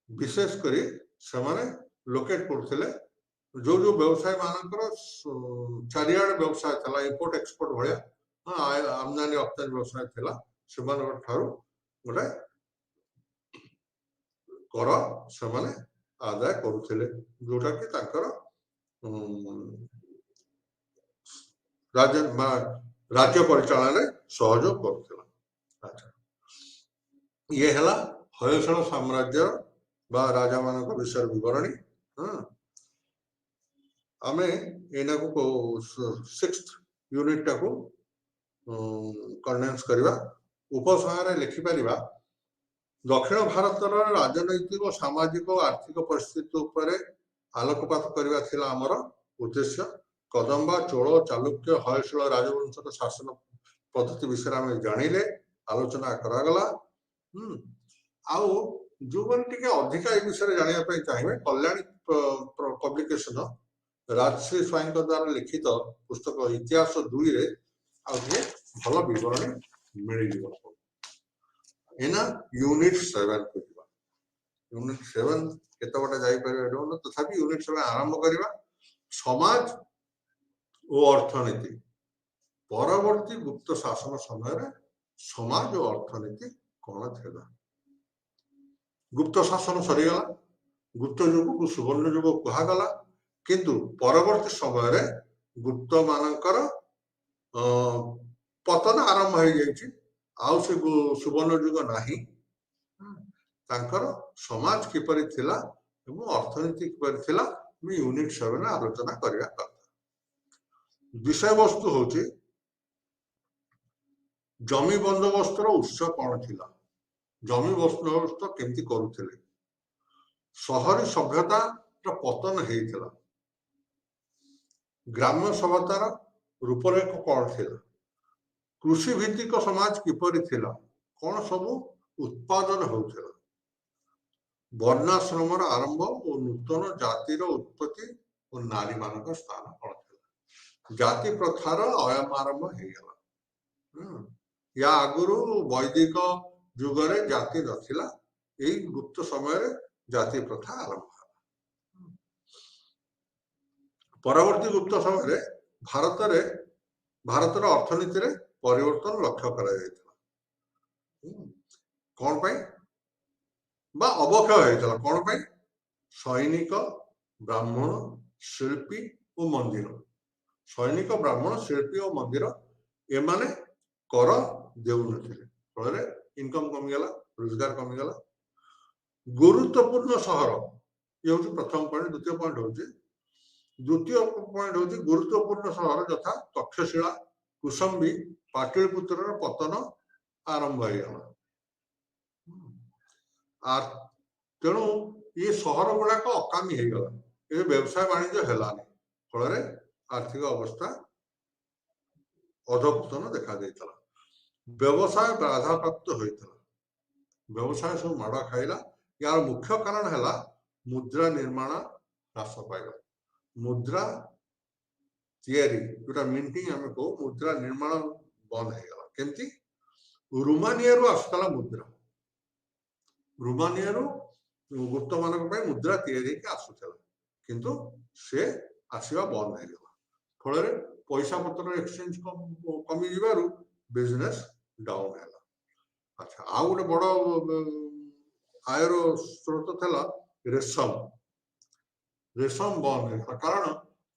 विशेषकर लोकेट करते जो जो व्यवसाय मानकर चारिआड व्यवसाय था इंपोर्ट एक्सपोर्ट भाया आमदानी रप्तानी व्यवसाय था से गोटे कर से आदाय करुले जोटा कि राज्य परिचालन सहयोग करुला अच्छा ये है हयशल साम्राज्य बा राजा मान विषय विवरणी आम एना को 6th यूनिट टाको कंडेंस करवा उपसंहार लिखिपर दक्षिण भारत राजनैतिक सामाजिक और आर्थिक परिस्थिति उपर आलोकपात करवा आमर उद्देश्य कदम्बा चोल चालुक्य हयशल राजवंश शासन पद्धति विषय आम जानिले आलोचना करागला आउ जो मैंने अधिका ये विषय जानापी चाहिए कल्याणी पब्लिकेशन राजश्री स्वाई द्वारा लिखित पुस्तक इतिहास 2 रे भल विवरणी मिल एना यूनिट 7 को यूनिट 7 केते बटा जाई परिबा तथापि यूनिट 7 आरंभ करवा समाज और अर्थनीति परवर्ती गुप्त शासन समय समाज और अर्थनीति कौन था गुप्त शासन सरीगला गुप्त युग को सुवर्ण युग कहगला किंतु परवर्ती समय गुप्त मानकर पतन आरंभ हो जाए आउ से सुवर्ण युग नहीं समाज किपरि थिला एवं अर्थनीति किपरि थिला यूनिट 7 आलोचना करवा कथा विषय वस्तु होची जमी बंदोबस्त उत्स कौन थिला जमी बंदोबस्त केमती करुथिले शहरी सभ्यता पतन हेइथिला ग्राम्य सभ्यतार रूपरेख कौन थिला कृषि भित्तिक समाज किपरि थिला कौन सब उत्पादन होथिला वर्णाश्रमर आरंभ और नूतन जातिर उत्पत्ति और नारी मानक स्थान कौन थिला जाति प्रथार अयम आरंभ हेगला या आगुरु वैदिक जुगरे जाति नथिला यही गुप्त समय जाति प्रथा आरंभ परवर्ती गुप्त समय भारतर अर्थनीति रे परिवर्तन लक्ष्य करा कौन पाई बा अवक्षय होता कौन पाई सैनिक ब्राह्मण शिल्पी और मंदिर सैनिक ब्राह्मण शिल्पी और मंदिर एमाने कर देउन फल इनकम कमीगला रोजगार कमीगला गुरुत्वपूर्ण सहर ये हूँ प्रथम पॉइंट द्वितीय पॉइंट हूँ द्वितीय पॉइंट हूँ गुरुत्वपूर्ण सहर यथा तक्षशिला कुसुम्बी पाटलिपुत्र पतन आरंभ हो तेणु ये सहर गुड़ाक अकामी हो गला ये व्यवसाय वाणिज्य हेलानी फल आर्थिक अवस्था अधपतन देखा देता व्यवसाय बाधाप्राप्त होता व्यवसाय सब माड़ खाइला यार मुख्य कारण है मुद्रा निर्माण ह्रास पाइबा मुद्रा तैयारी जोटा मिंटिंग आम कहो मुद्रा निर्माण बंद हो गला केमती रोमानिया आसला मुद्रा रोमानिया गुप्त मान मुद्रा तैयारी आसूला किंतु से आसवा बंद हो गला फल पैसा पत्र एक्सचेंज कमी जबार बिजनेस डाउन है अच्छा आ गोटे बड़ आयर स्रोत था रेशम रेशम बंद है कारण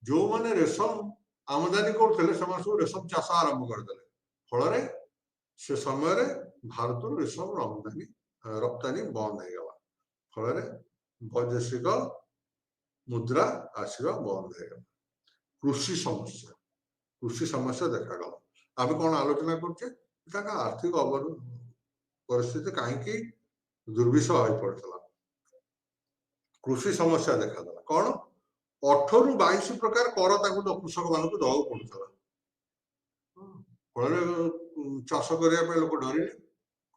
जो मैंने रेशम आमदानी करते सब रेशम चाष आरंभ करदे फल से समय भारत रेशम आमदानी रप्तानी बंद हो गला फल वैदेशिक मुद्रा आसवा बंद हो गला कृषि समस्या देखा आम कौन आलोचना करछे आर्थिक परिस्थिति कहीं दुर्विषह हो पड़ता कृषि समस्या देखा कौन 18 ରୁ 22 प्रकार कर कृषक मान दवाक पड़ता फल चाष करने लोक डरिले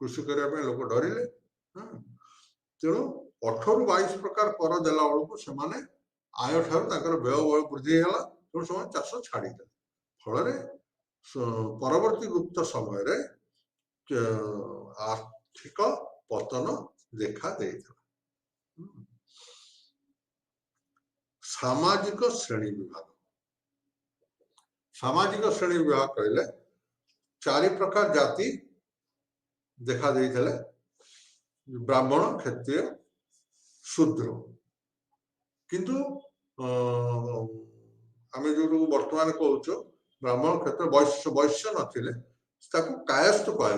कृषि करने लोक डरिले तेणु 18 ରୁ 22 प्रकार कर देला बेलू से आय ठार व्यय वृद्धि है तेणु से चाष छाड़ी फल परवर्ती गुप्त समय आर्थिक पतन देखा देता सामाजिक श्रेणी विभाग कहले 4 प्रकार जाति देखा देते ब्राह्मण क्षत्रिय शूद्र किंतु आम जो वर्तमान कहूँ ब्राह्मण क्षेत्र वैश्य नथिले कायस्थ कह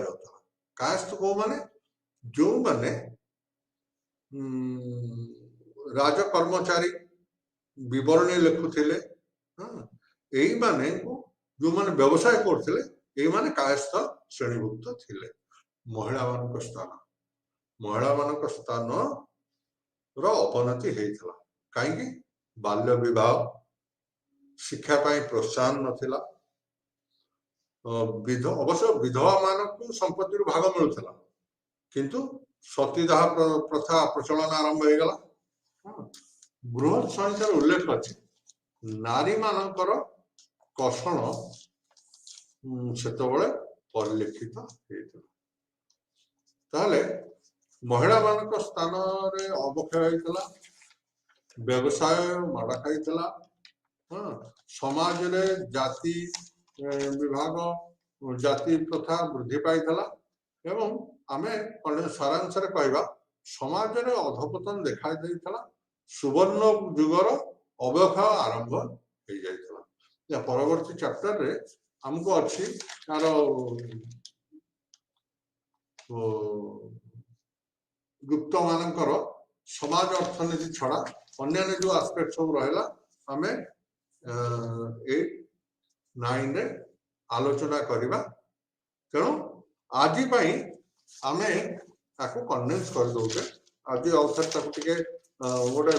कायस्थ कौ माने जो माने राज कर्मचारी विवरणी लिखुले यही माने जो माने व्यवसाय करते यही माने कायस्थ श्रेणीभुक्त थिले महिला स्थान अवनति होता कहीं बाल्य विवाह शिक्षा प्रोत्साहन नथिला अवश्य विधवा मान संपत्ति भाग मिलूला किंतु सतीदाह प्रथा प्रचलन आरंभ हो गला बृहत संख्यार उल्लेख अच्छे नारी मानकर कषण से परिलक्षित होता महिला मान स्थान अवक्षय होता व्यवसाय माड़ खाई समाज रे जाति विभाग जाति प्रथा वृद्धि पाई एवं आमे सारांश कहवा समाज रे अधपतन देखा देता सुवर्ण जुगर अवक्षय आरंभ हो जाता परवर्ती चैप्टर रे हमको अच्छी तार गुप्त मानकर समाज अर्थनीति छड़ा अन्य जो आस्पेक्ट सब रहा आम 8-9 रे आलोचना करवा तेणु आज आम कन्डेन्स कर दौचे आज अवसर गोटे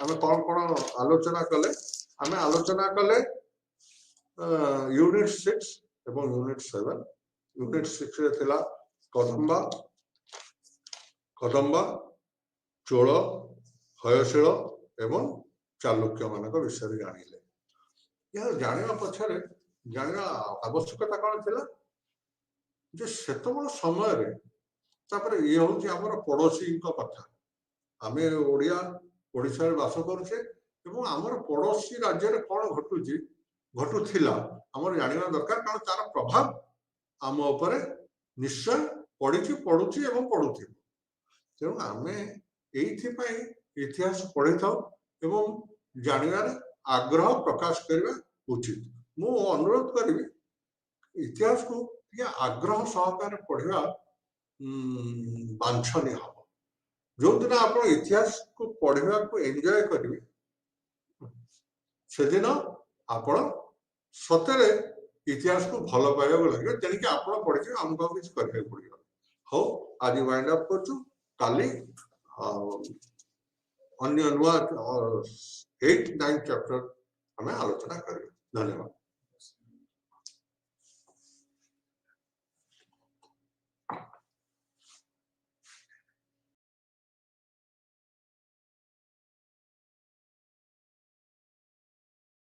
आम कौन कौन आलोचना कले आम आलोचना कले यूनिट 6 एवं यूनिट 7 यूनिट 6 रे थिला कदम्बा चोल हयशील एवं चालुक्य मान विषय जानिले यार जाना पछरे जाना आवश्यकता कौन थी से समय ये हूँ आम पड़ोशी कथा आम ओडिशा बास करुचे आमर पड़ोशी राज्य में कौन घटुला आमर जाना दरकार कारण तार प्रभाव आम उपरे निश्चय पड़ुची एवं पड़ुथि तेणु आम इतिहास पढ़ी था जानवर आग्रह प्रकाश करने उचित मु अनुरोध करी इतिहास को आग्रह सहकार पढ़ा बांछनीय हम जो दिन आप इतिहास को पढ़ा को एंजॉय करेंगे ସେଦିନ ଆପଣ ସତରେ ଇତିହାସ को भल पाइबा लगे तेणिक आप पढ़े आमको किसी करने पड़ो हौ आज वाइंड अप कर काली अन्य नुआ 8 9 चैप्टर हमें आलोचना करें। धन्यवाद।